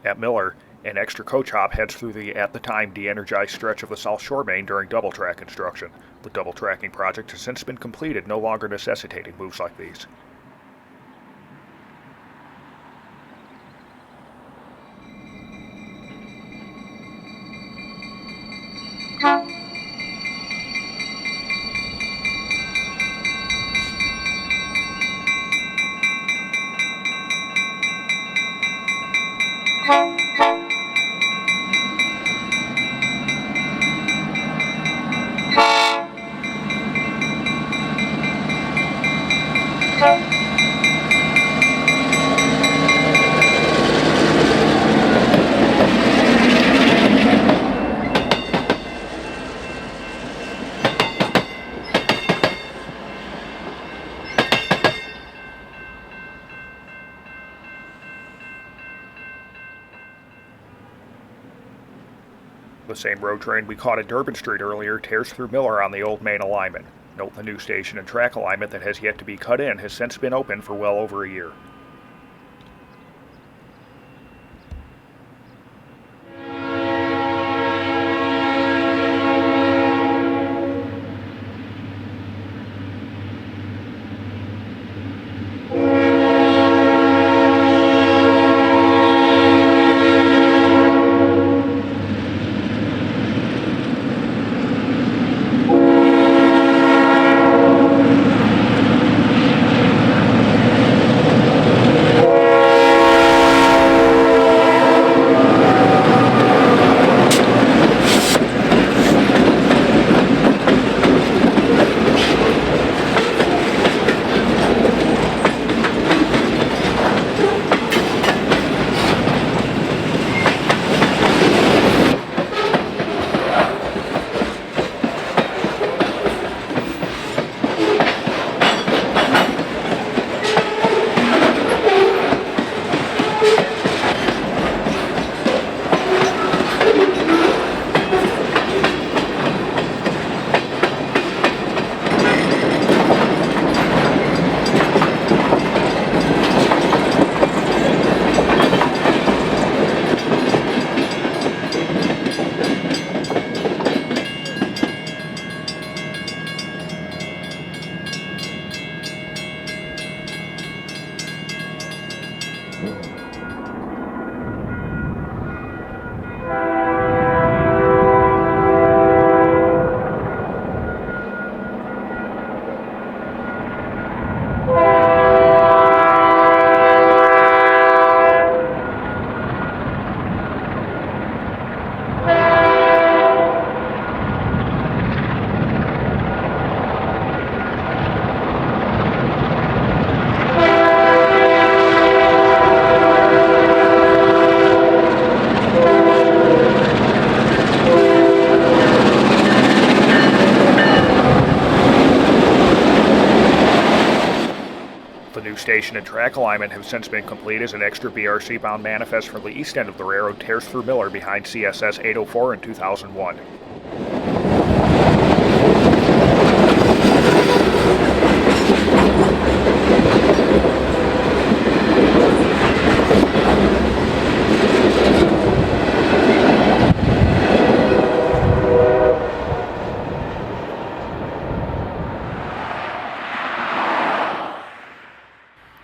At Miller, an extra coach hop heads through the at the time de-energized stretch of the South Shore main during double track construction. The double tracking project has since been completed, no longer necessitating moves like these. The same road train we caught at Durbin Street earlier tears through Miller on the old main alignment. Note the new station and track alignment that has yet to be cut in has since been open for well over a year. Station and track alignment have since been complete as an extra BRC-bound manifest from the east end of the railroad tears through Miller behind CSS 804 in 2001.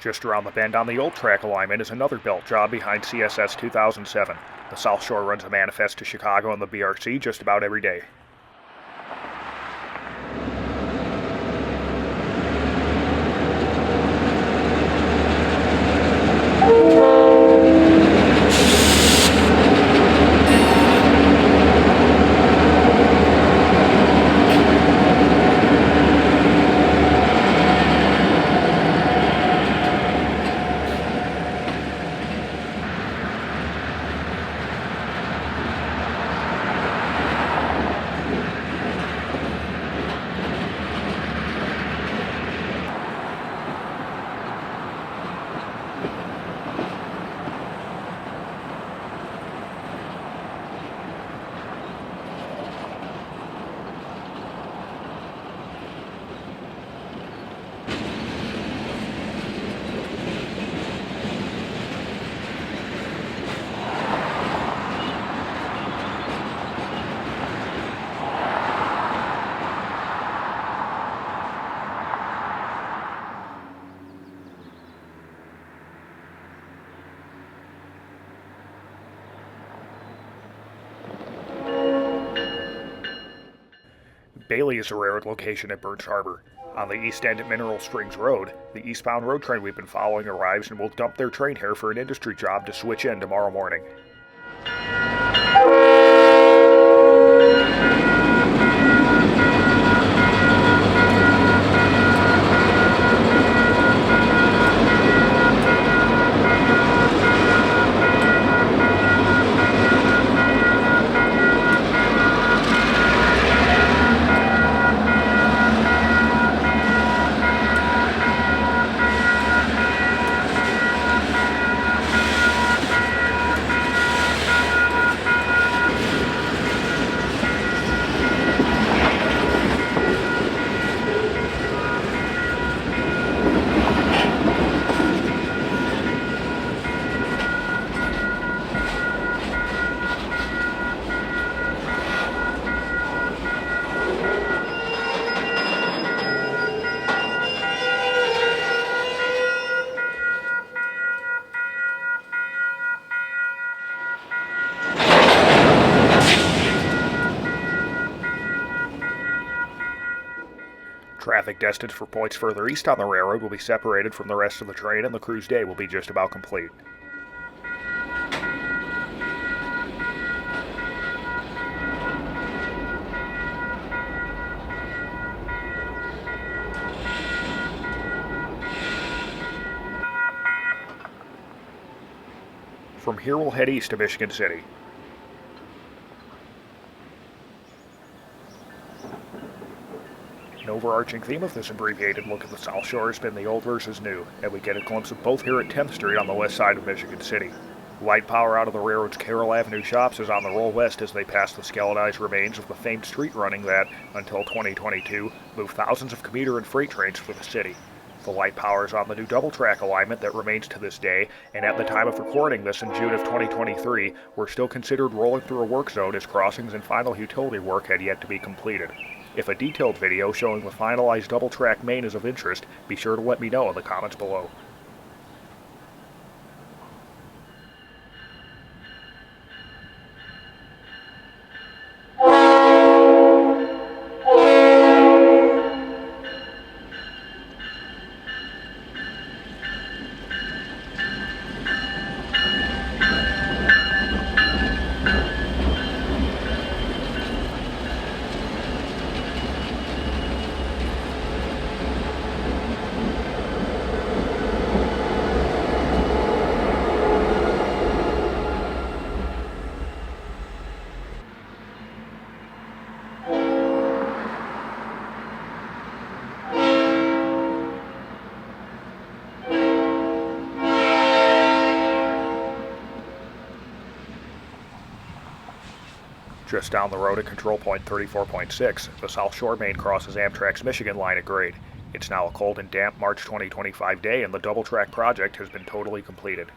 Just around the bend on the old track alignment is another belt job behind CSS 2007. The South Shore runs a manifest to Chicago and the BRC just about every day. Bailey is a railroad location at Burns Harbor. On the east end at Mineral Springs Road, the eastbound road train we've been following arrives and will dump their train here for an industry job to switch in tomorrow morning. Traffic destined for points further east on the railroad will be separated from the rest of the train, and the crew's day will be just about complete. From here we'll head east to Michigan City. An overarching theme of this abbreviated look at the South Shore has been the old versus new, and we get a glimpse of both here at 10th Street on the west side of Michigan City. Light power out of the railroad's Carroll Avenue shops is on the roll west as they pass the skeletonized remains of the famed street running that, until 2022, moved thousands of commuter and freight trains for the city. The light power is on the new double-track alignment that remains to this day, and at the time of recording this in June of 2023, were still considered rolling through a work zone as crossings and final utility work had yet to be completed. If a detailed video showing the finalized double-track main is of interest, be sure to let me know in the comments below. Just down the road at Control Point 34.6, the South Shore main crosses Amtrak's Michigan line at grade. It's now a cold and damp March 2025 day, and the double-track project has been totally completed.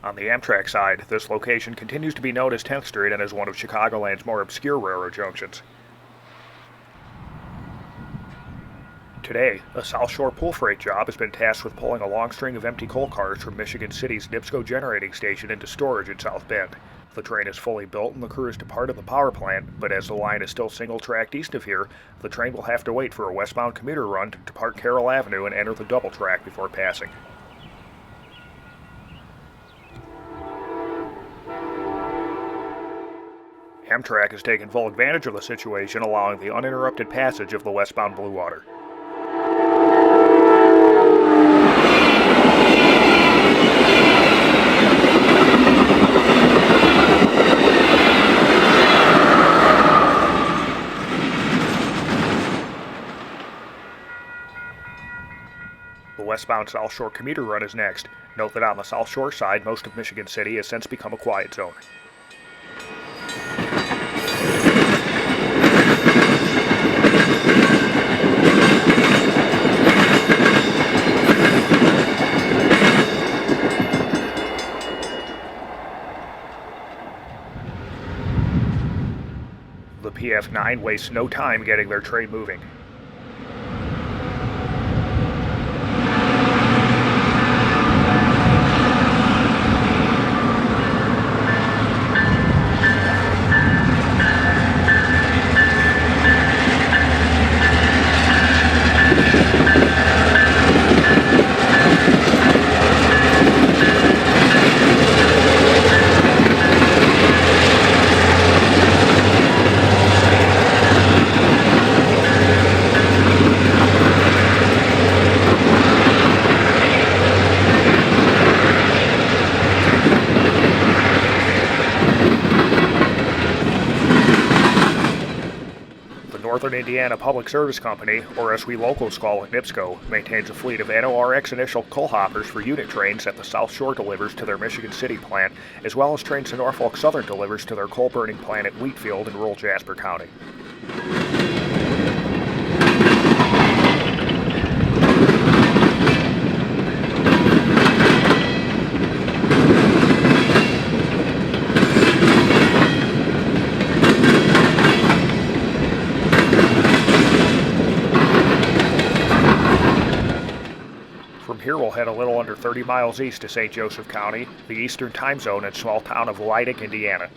On the Amtrak side, this location continues to be known as 10th Street and is one of Chicagoland's more obscure railroad junctions. Today, a South Shore pull freight job has been tasked with pulling a long string of empty coal cars from Michigan City's NIPSCO generating station into storage in South Bend. The train is fully built and the crew has departed the power plant, but as the line is still single-tracked east of here, the train will have to wait for a westbound commuter run to depart Carroll Avenue and enter the double track before passing. Amtrak has taken full advantage of the situation, allowing the uninterrupted passage of the westbound Blue Water. The westbound South Shore commuter run is next. Note that on the South Shore side, most of Michigan City has since become a quiet zone. The PF9 wastes no time getting their train moving. Indiana Public Service Company, or as we locals call it NIPSCO, maintains a fleet of NORX initial coal hoppers for unit trains that the South Shore delivers to their Michigan City plant, as well as trains the Norfolk Southern delivers to their coal burning plant at Wheatfield in rural Jasper County. From here we'll head a little under 30 miles east to St. Joseph County, the eastern time zone and small town of Leidig, Indiana.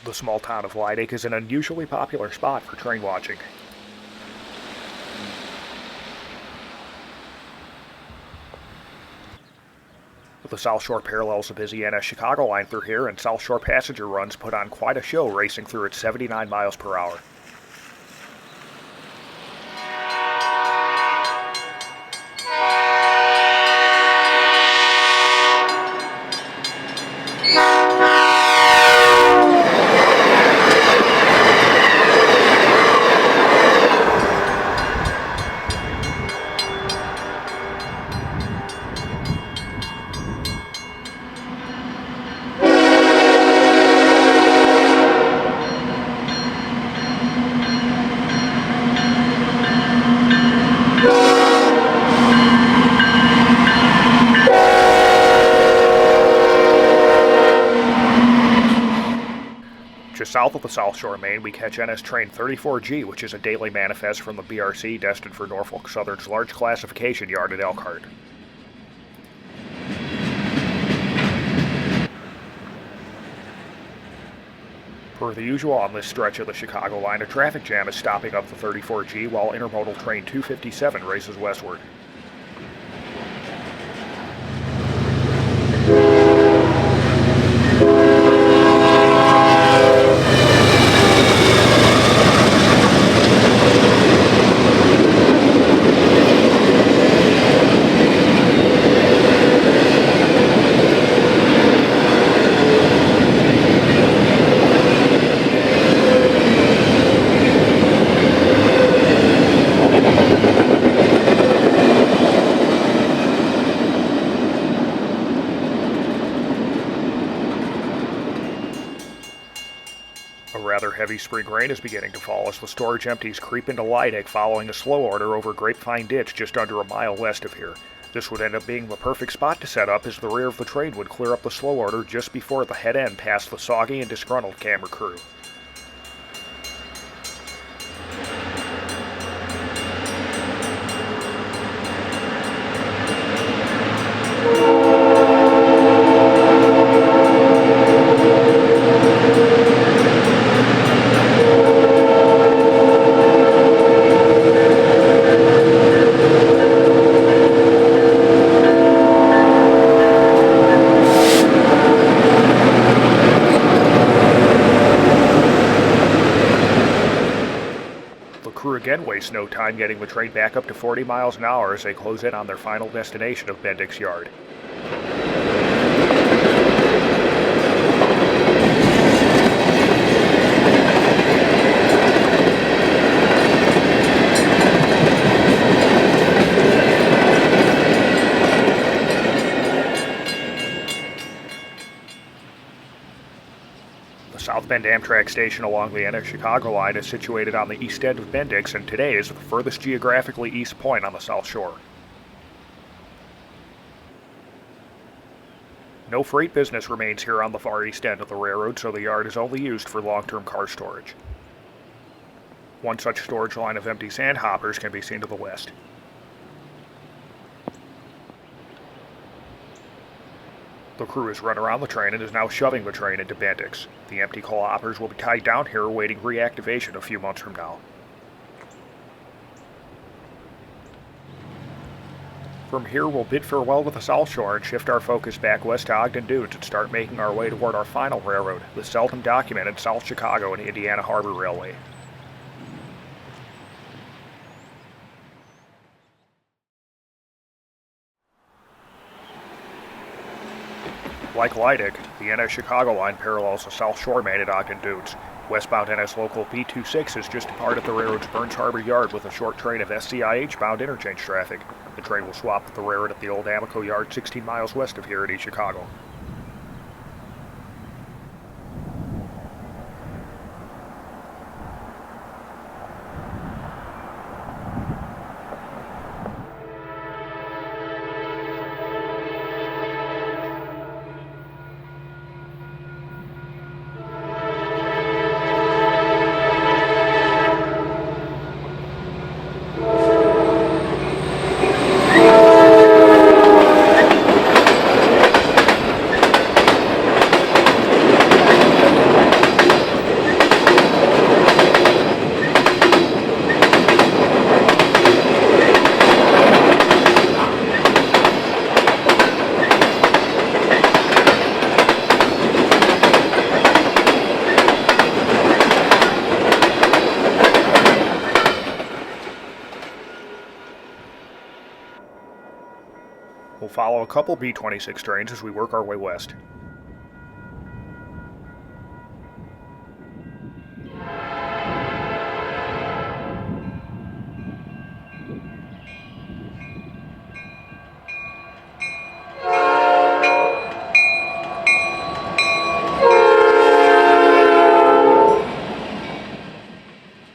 The small town of Leidig is an unusually popular spot for train watching. The South Shore parallels the busy NS Chicago line through here, and South Shore passenger runs put on quite a show racing through at 79 miles per hour. Just south of the South Shore, Maine, we catch NS Train 34G, which is a daily manifest from the BRC destined for Norfolk Southern's large classification yard at Elkhart. Per the usual on this stretch of the Chicago line, a traffic jam is stopping up the 34G while intermodal train 257 races westward. A rather heavy spring rain is beginning to fall as the storage empties creep into Leidig following a slow order over Grapevine Ditch just under a mile west of here. This would end up being the perfect spot to set up, as the rear of the train would clear up the slow order just before the head end past the soggy and disgruntled camera crew. Crew again wastes no time getting the train back up to 40 miles an hour as they close in on their final destination of Bendix Yard. South Bend Amtrak station along the NS Chicago line is situated on the east end of Bendix, and today is the furthest geographically east point on the South Shore. No freight business remains here on the far east end of the railroad, so the yard is only used for long-term car storage. One such storage line of empty sand hoppers can be seen to the west. The crew has run around the train and is now shoving the train into Bendix. The empty coal hoppers will be tied down here awaiting reactivation a few months from now. From here we'll bid farewell to the South Shore and shift our focus back west to Ogden Dunes and start making our way toward our final railroad, the seldom documented South Chicago and Indiana Harbor Railway. Like Leidig, the NS Chicago line parallels the South Shore main at Ogden Dunes. Westbound NS Local B26 is just departed the railroad's Burns Harbor Yard with a short train of SCIH-bound interchange traffic. The train will swap with the railroad at the old Amoco Yard 16 miles west of here at East Chicago. We'll follow a couple B-26 trains as we work our way west.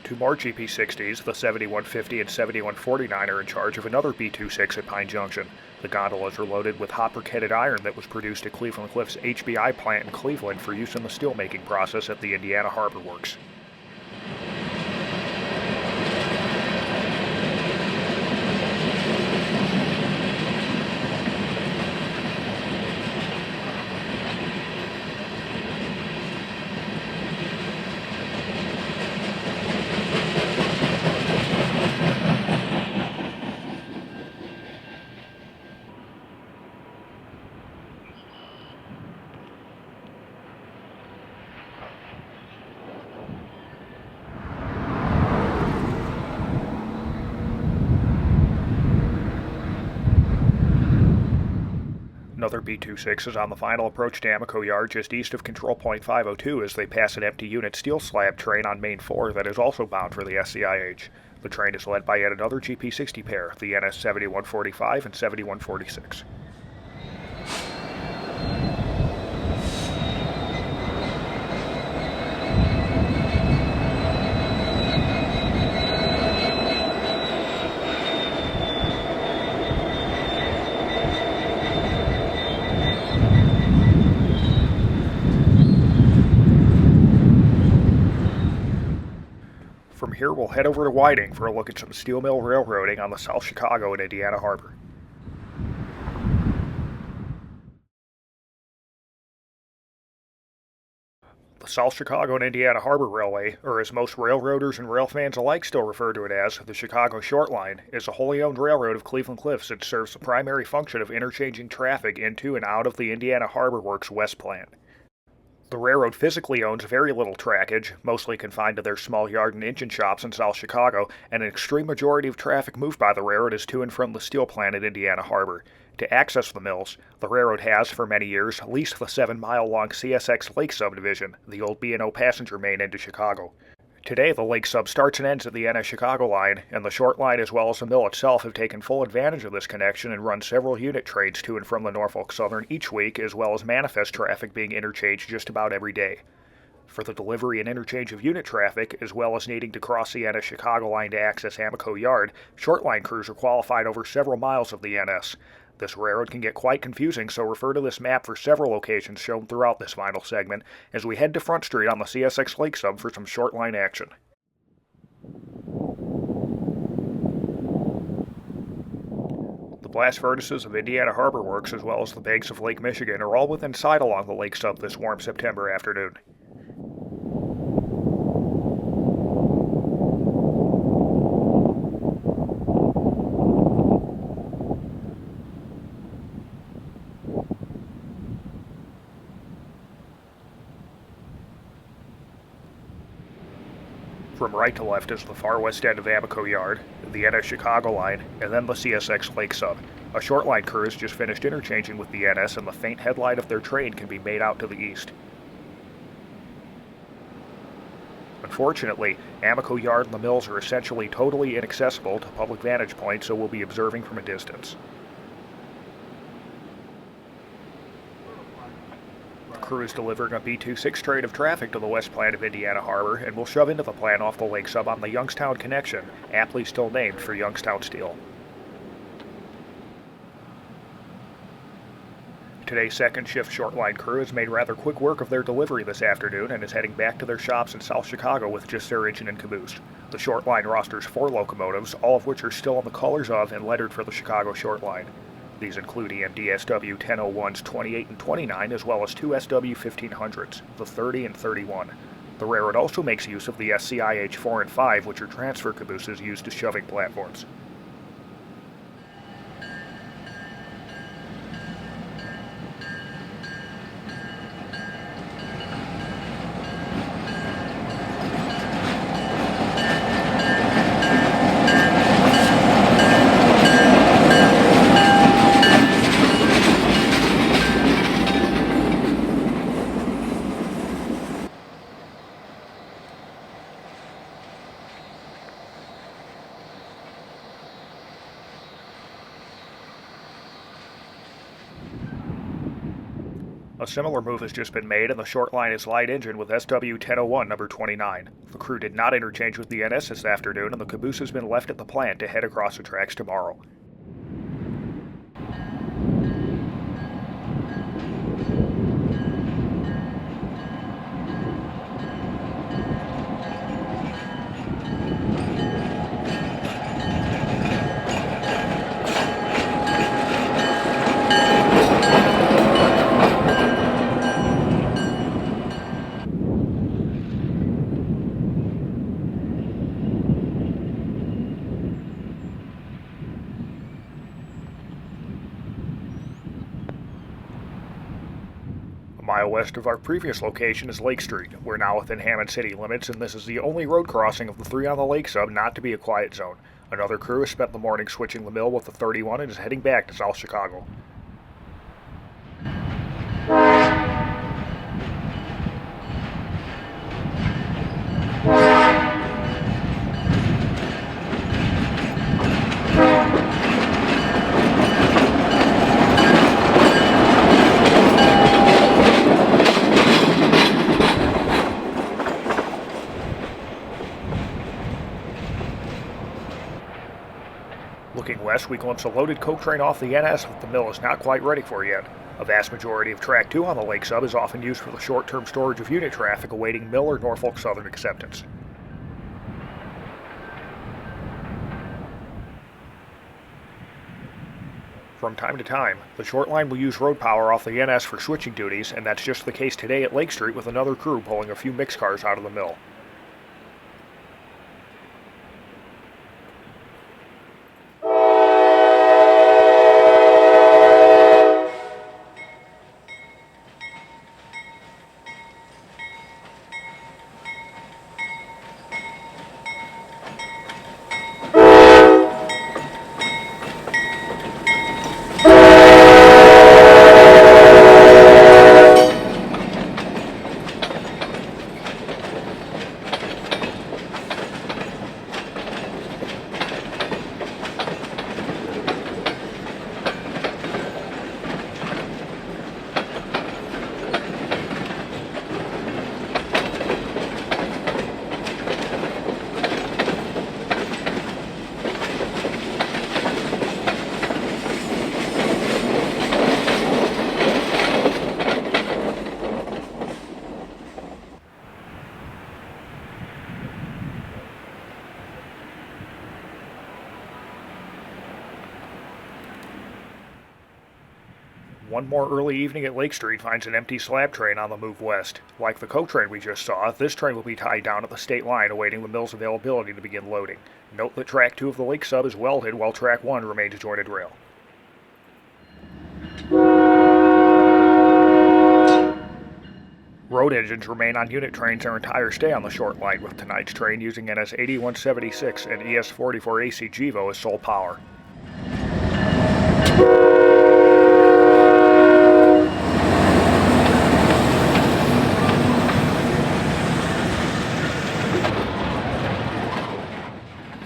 Two more GP60s, the 7150 and 7149, are in charge of another B-26 at Pine Junction. The gondolas are loaded with hot briquetted iron that was produced at Cleveland Cliffs HBI plant in Cleveland for use in the steelmaking process at the Indiana Harbor Works. Another B-26 is on the final approach to Amoco Yard just east of Control Point 502 as they pass an empty unit steel slab train on Main 4 that is also bound for the SCIH. The train is led by yet another GP60 pair, the NS 7145 and 7146. From here, we'll head over to Whiting for a look at some steel mill railroading on the South Chicago and Indiana Harbor. The South Chicago and Indiana Harbor Railway, or as most railroaders and rail fans alike still refer to it as, the Chicago Short Line, is a wholly owned railroad of Cleveland Cliffs that serves the primary function of interchanging traffic into and out of the Indiana Harbor Works West Plant. The railroad physically owns very little trackage, mostly confined to their small yard and engine shops in South Chicago, and an extreme majority of traffic moved by the railroad is to and from the steel plant at Indiana Harbor. To access the mills, the railroad has, for many years, leased the 7-mile-long CSX Lake Subdivision, the old B&O passenger main into Chicago. Today, the Lake Sub starts and ends at the NS Chicago line, and the short line as well as the mill itself have taken full advantage of this connection and run several unit trains to and from the Norfolk Southern each week, as well as manifest traffic being interchanged just about every day. For the delivery and interchange of unit traffic, as well as needing to cross the NS Chicago line to access Amoco Yard, short line crews are qualified over several miles of the NS. This railroad can get quite confusing, so refer to this map for several locations shown throughout this final segment as we head to Front Street on the CSX Lake Sub for some short line action. The blast furnaces of Indiana Harbor Works as well as the banks of Lake Michigan are all within sight along the Lake Sub this warm September afternoon. From right to left is the far west end of Amoco Yard, the NS Chicago line, and then the CSX Lake Sub. A short line crew has just finished interchanging with the NS, and the faint headlight of their train can be made out to the east. Unfortunately, Amoco Yard and the mills are essentially totally inaccessible to public vantage points, so we'll be observing from a distance. The crew is delivering a B-26 train of traffic to the west plant of Indiana Harbor, and will shove into the plant off the lake sub on the Youngstown connection, aptly still named for Youngstown Steel. Today's second shift short line crew has made rather quick work of their delivery this afternoon and is heading back to their shops in South Chicago with just their engine and caboose. The short line rosters 4 locomotives, all of which are still in the colors of and lettered for the Chicago short line. These include EMD SW 1001s 28 and 29, as well as 2 SW 1500s, the 30 and 31. The railroad also makes use of the SCIH 4 and 5, which are transfer cabooses used as shoving platforms. A similar move has just been made, and the short line is light engine with SW 1001 number 29. The crew did not interchange with the NS this afternoon, and the caboose has been left at the plant to head across the tracks tomorrow. A mile west of our previous location is Lake Street. We're now within Hammond city limits, and this is the only road crossing of the 3 on the lake sub not to be a quiet zone. Another crew has spent the morning switching the mill with the 31 and is heading back to South Chicago. Looking west, we glimpse a loaded coke train off the NS that the mill is not quite ready for yet. A vast majority of Track 2 on the lake sub is often used for the short-term storage of unit traffic awaiting Mill or Norfolk Southern acceptance. From time to time, the short line will use road power off the NS for switching duties, and that's just the case today at Lake Street with another crew pulling a few mixed cars out of the mill. One more early evening at Lake Street finds an empty slab train on the move west. Like the coke train we just saw, this train will be tied down at the state line awaiting the mill's availability to begin loading. Note that Track 2 of the lake sub is welded while Track 1 remains jointed rail. Road road engines remain on unit trains their entire stay on the short line, with tonight's train using NS 8176 and ES 44 AC GEVO as sole power.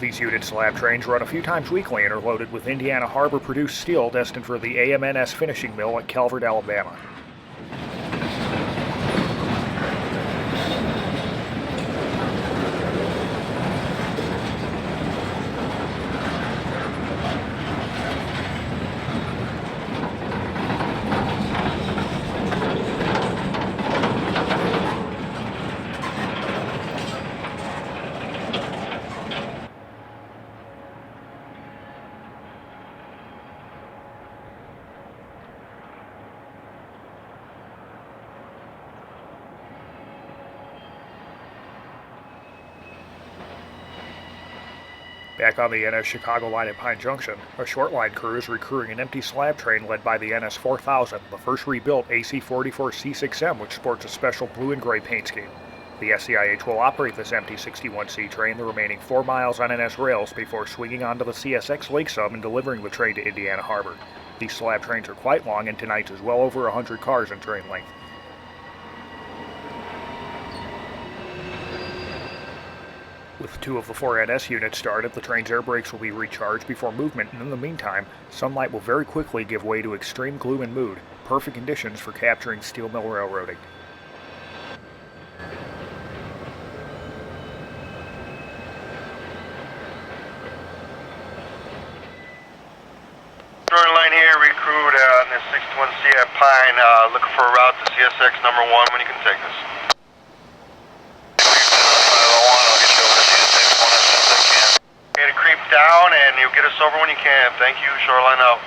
These unit slab trains run a few times weekly and are loaded with Indiana Harbor-produced steel destined for the AMNS finishing mill at Calvert, Alabama. Back on the NS Chicago line at Pine Junction, a short line crew is recrewing an empty slab train led by the NS 4000, the first rebuilt AC 44 C6M, which sports a special blue and gray paint scheme. The SCIH will operate this empty 61C train the remaining 4 miles on NS rails before swinging onto the CSX Lake Sub and delivering the train to Indiana Harbor. These slab trains are quite long, and tonight's is well over 100 cars in train length. With 2 of the 4 NS units started, the train's air brakes will be recharged before movement, and in the meantime, sunlight will very quickly give way to extreme gloom and mood, perfect conditions for capturing steel mill railroading. Short line here, recruit on this 61C at Pine, looking for a route to CSX number 1 when you can take this. Down and you'll get us over when you can. Thank you, shoreline out.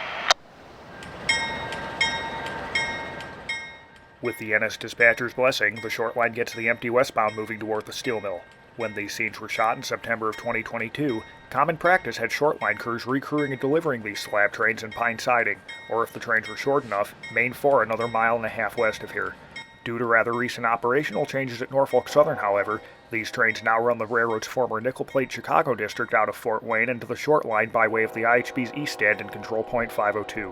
With the NS dispatcher's blessing, the short line gets the empty westbound moving toward the steel mill. When these scenes were shot in September of 2022, common practice had short line crews recrewing and delivering these slab trains in Pine siding, or if the trains were short enough, Main 4 another 1.5 miles west of here. Due to rather recent operational changes at Norfolk Southern, however, these trains now run the railroad's former nickel plate Chicago district out of Fort Wayne into the short line by way of the IHB's East End and Control Point 502.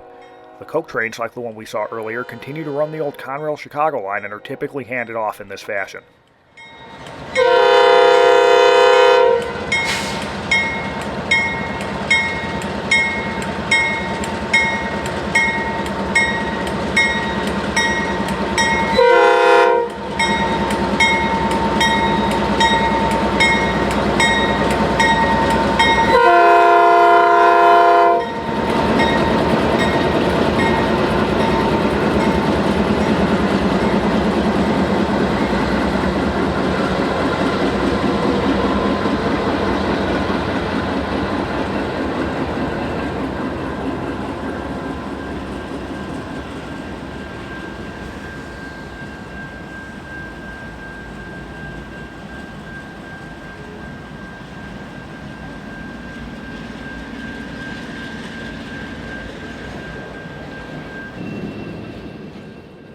The coke trains, like the one we saw earlier, continue to run the old Conrail Chicago line and are typically handed off in this fashion.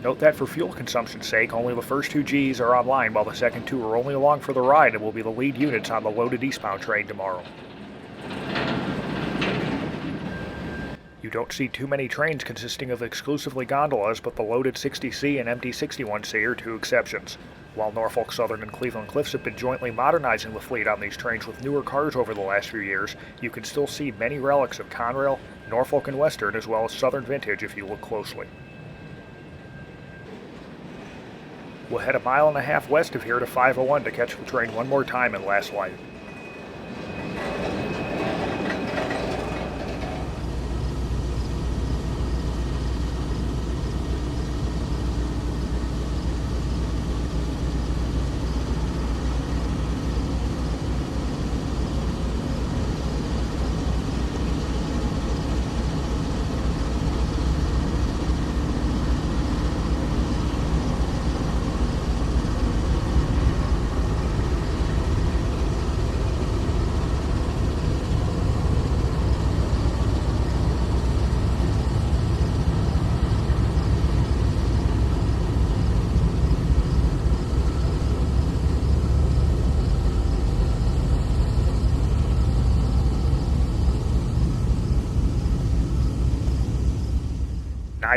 Note that for fuel consumption's sake, only the first 2 Gs are online, while the second 2 are only along for the ride and will be the lead units on the loaded eastbound train tomorrow. You don't see too many trains consisting of exclusively gondolas, but the loaded 60C and empty 61C are 2 exceptions. While Norfolk Southern and Cleveland Cliffs have been jointly modernizing the fleet on these trains with newer cars over the last few years, you can still see many relics of Conrail, Norfolk and Western, as well as Southern vintage if you look closely. We'll head 1.5 miles west of here to 501 to catch the train one more time in last light.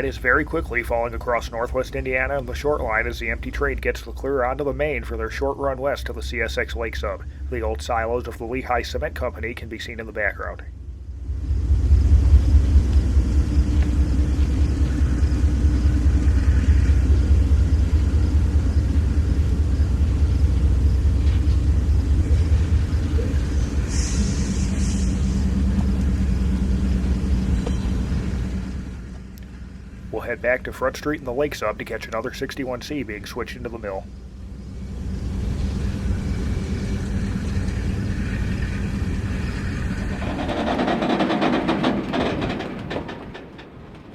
tide is very quickly falling across northwest Indiana and the short line as the empty train gets the clear onto the main for their short run west to the CSX Lake Sub. The old silos of the Lehigh Cement Company can be seen in the background. We'll head back to Front Street in the Lake Sub to catch another 61C being switched into the mill.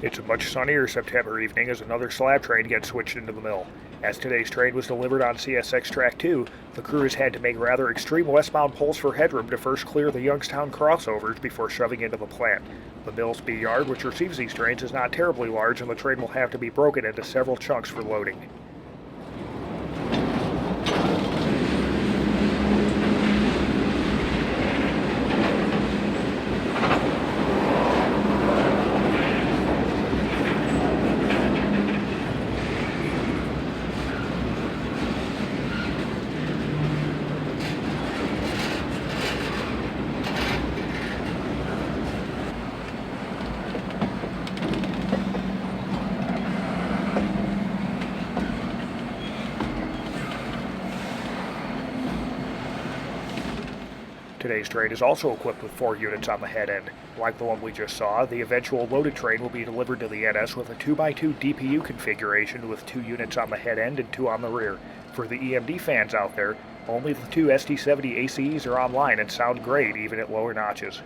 It's a much sunnier September evening as another slab train gets switched into the mill. As today's train was delivered on CSX Track 2, the crew has had to make rather extreme westbound pulls for headroom to first clear the Youngstown crossovers before shoving into the plant. The mill's B yard, which receives these trains, is not terribly large, and the train will have to be broken into several chunks for loading. Today's train is also equipped with 4 units on the head end. Like the one we just saw, the eventual loaded train will be delivered to the NS with a 2x2 DPU configuration with 2 units on the head end and 2 on the rear. For the EMD fans out there, only the 2 SD70 ACEs are online and sound great even at lower notches.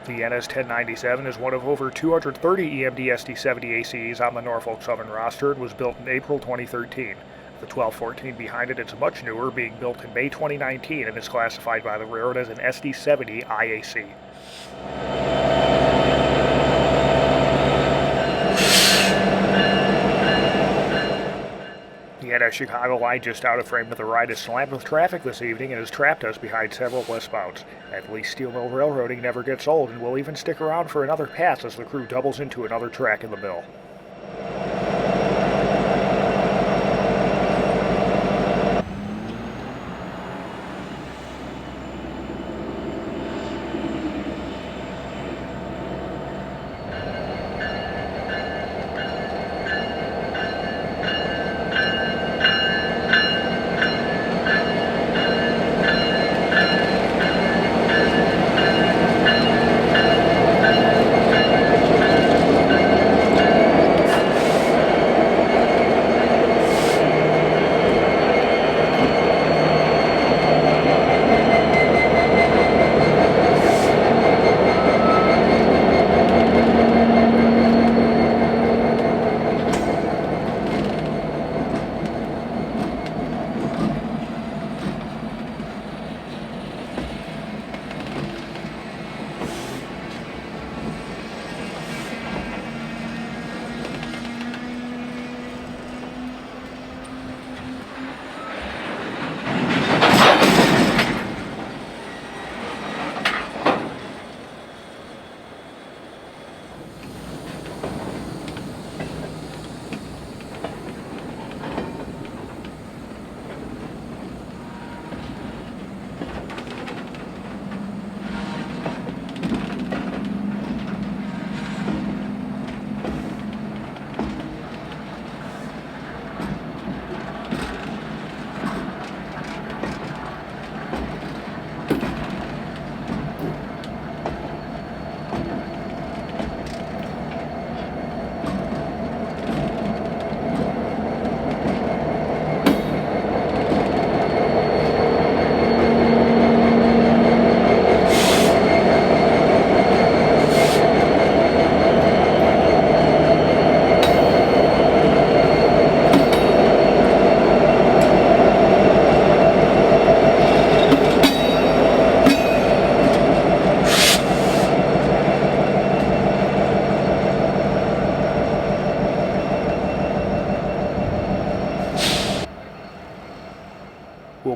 The NS-1097 is one of over 230 EMD SD70 ACs on the Norfolk Southern roster and was built in April 2013. The 1214 behind it is much newer, being built in May 2019 and is classified by the railroad as an SD70 IAC. The NS Chicago line just out of frame to the right is slammed with traffic this evening and has trapped us behind several westbounds. At least steel mill railroading never gets old and will even stick around for another pass as the crew doubles into another track in the mill.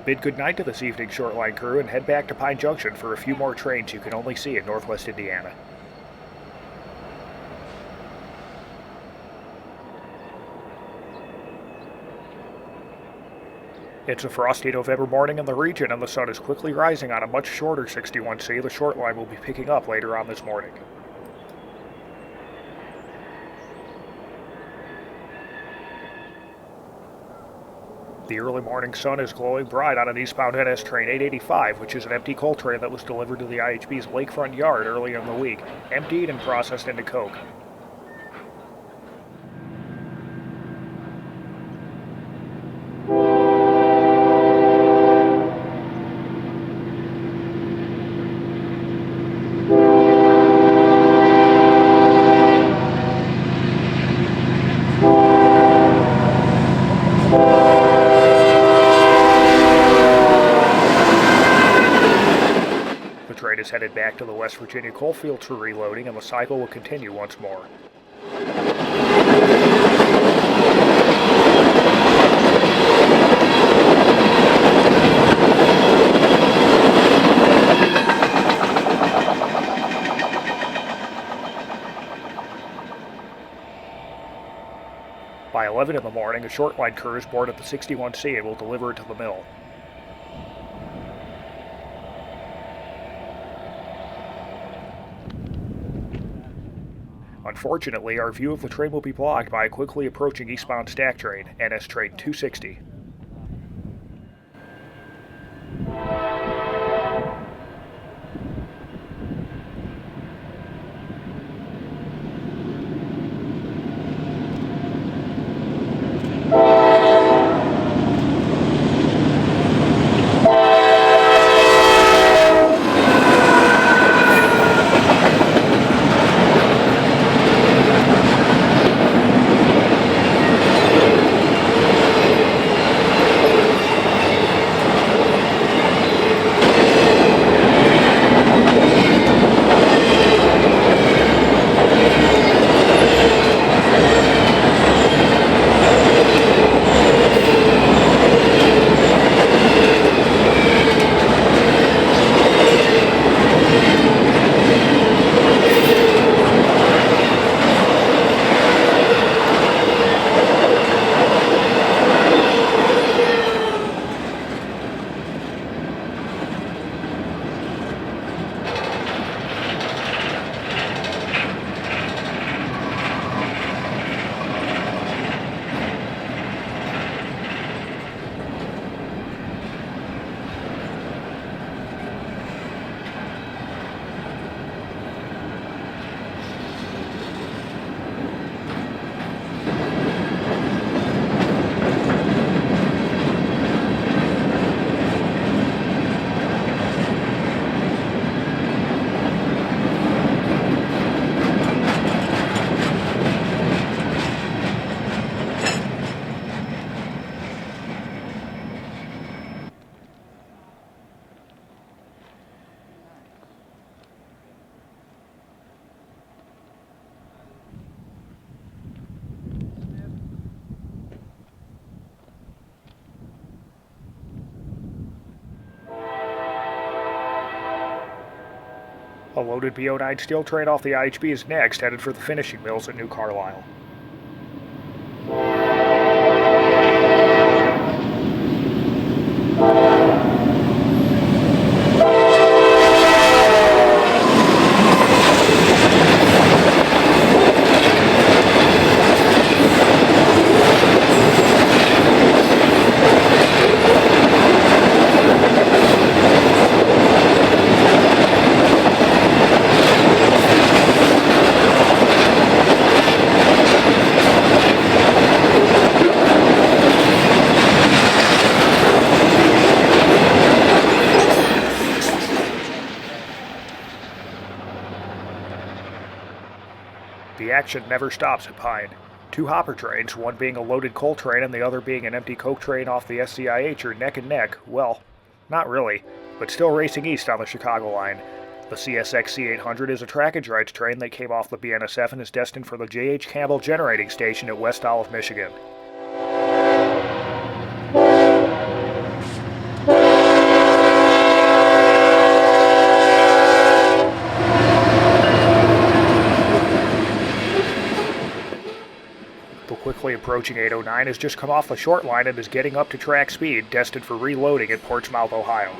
bid goodnight to this evening's shortline crew and head back to Pine Junction for a few more trains you can only see in northwest Indiana. It's a frosty November morning in the region, and the sun is quickly rising on a much shorter 61C the short line will be picking up later on this morning. The early morning sun is glowing bright on an eastbound NS train 885, which is an empty coal train that was delivered to the IHB's lakefront yard earlier in the week, emptied and processed into coke. The train is headed back to the West Virginia coalfields for reloading, and the cycle will continue once more. By 11 in the morning, a short line crew is boarded the 61C and will deliver it to the mill. Unfortunately, our view of the train will be blocked by a quickly approaching eastbound stack train, NS train 260. A loaded BO9 steel train off the IHB is next, headed for the finishing mills at New Carlisle. The action never stops at Pine. Two hopper trains, one being a loaded coal train and the other being an empty coke train off the SCIH, are neck and neck. Well, not really, but still racing east on the Chicago line. The CSX C800 is a trackage rights train that came off the BNSF and is destined for the J.H. Campbell Generating Station at West Olive, Michigan. approaching 809 has just come off the short line and is getting up to track speed, destined for reloading at Portsmouth, Ohio.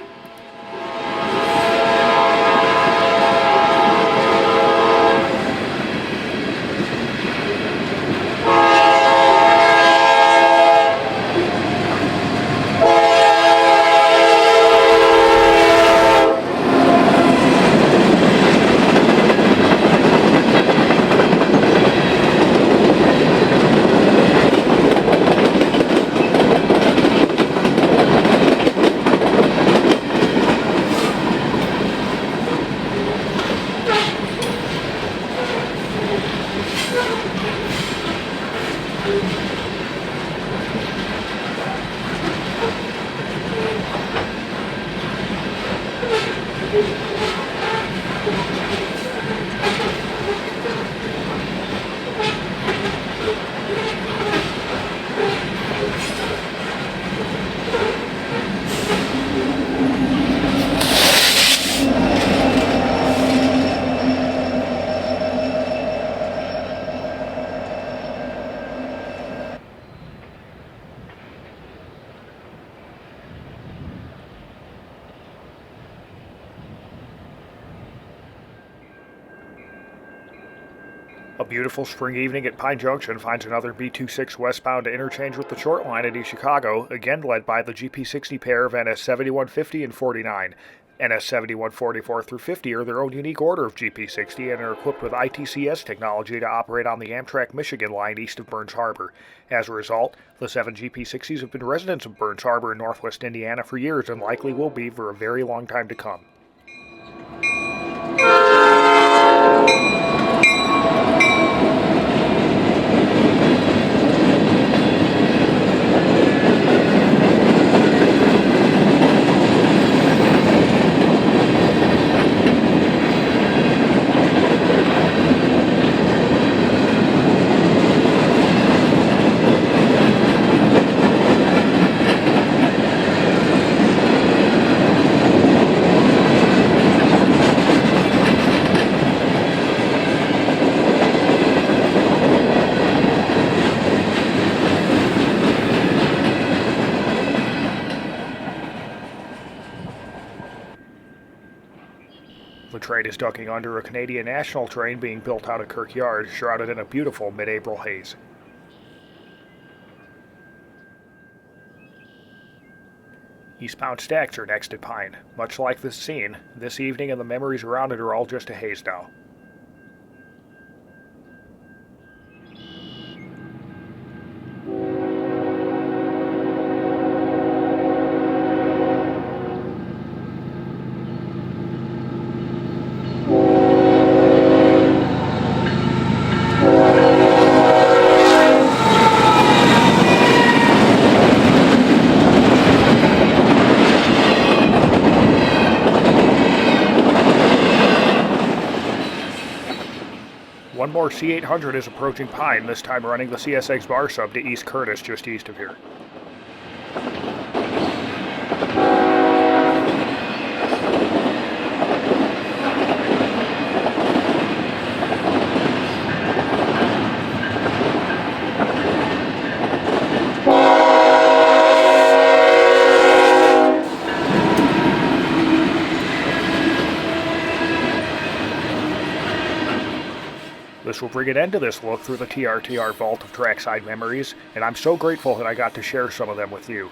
A beautiful spring evening at Pine Junction finds another B26 westbound to interchange with the short line at East Chicago, again led by the GP60 pair of NS 7150 and 49. NS 7144 through 50 are their own unique order of GP60 and are equipped with ITCS technology to operate on the Amtrak Michigan line east of Burns Harbor. As a result, the 7 GP60s have been residents of Burns Harbor in northwest Indiana for years and likely will be for a very long time to come. The train is ducking under a Canadian National train being built out of Kirk Yard, shrouded in a beautiful mid-April haze. Eastbound stacks are next at Pine. Much like this scene, this evening and the memories around it are all just a haze now. One more C800 is approaching Pine, this time running the CSX bar sub to East Curtis, just east of here. This will bring an end to this look through the TRTR vault of trackside memories, and I'm so grateful that I got to share some of them with you.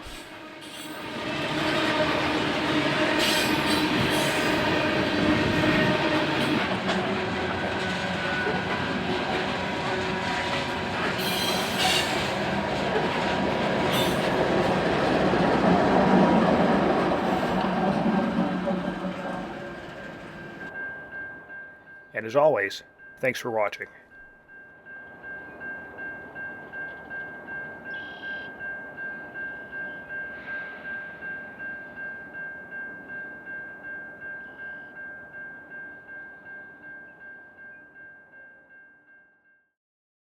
And as always, thanks for watching.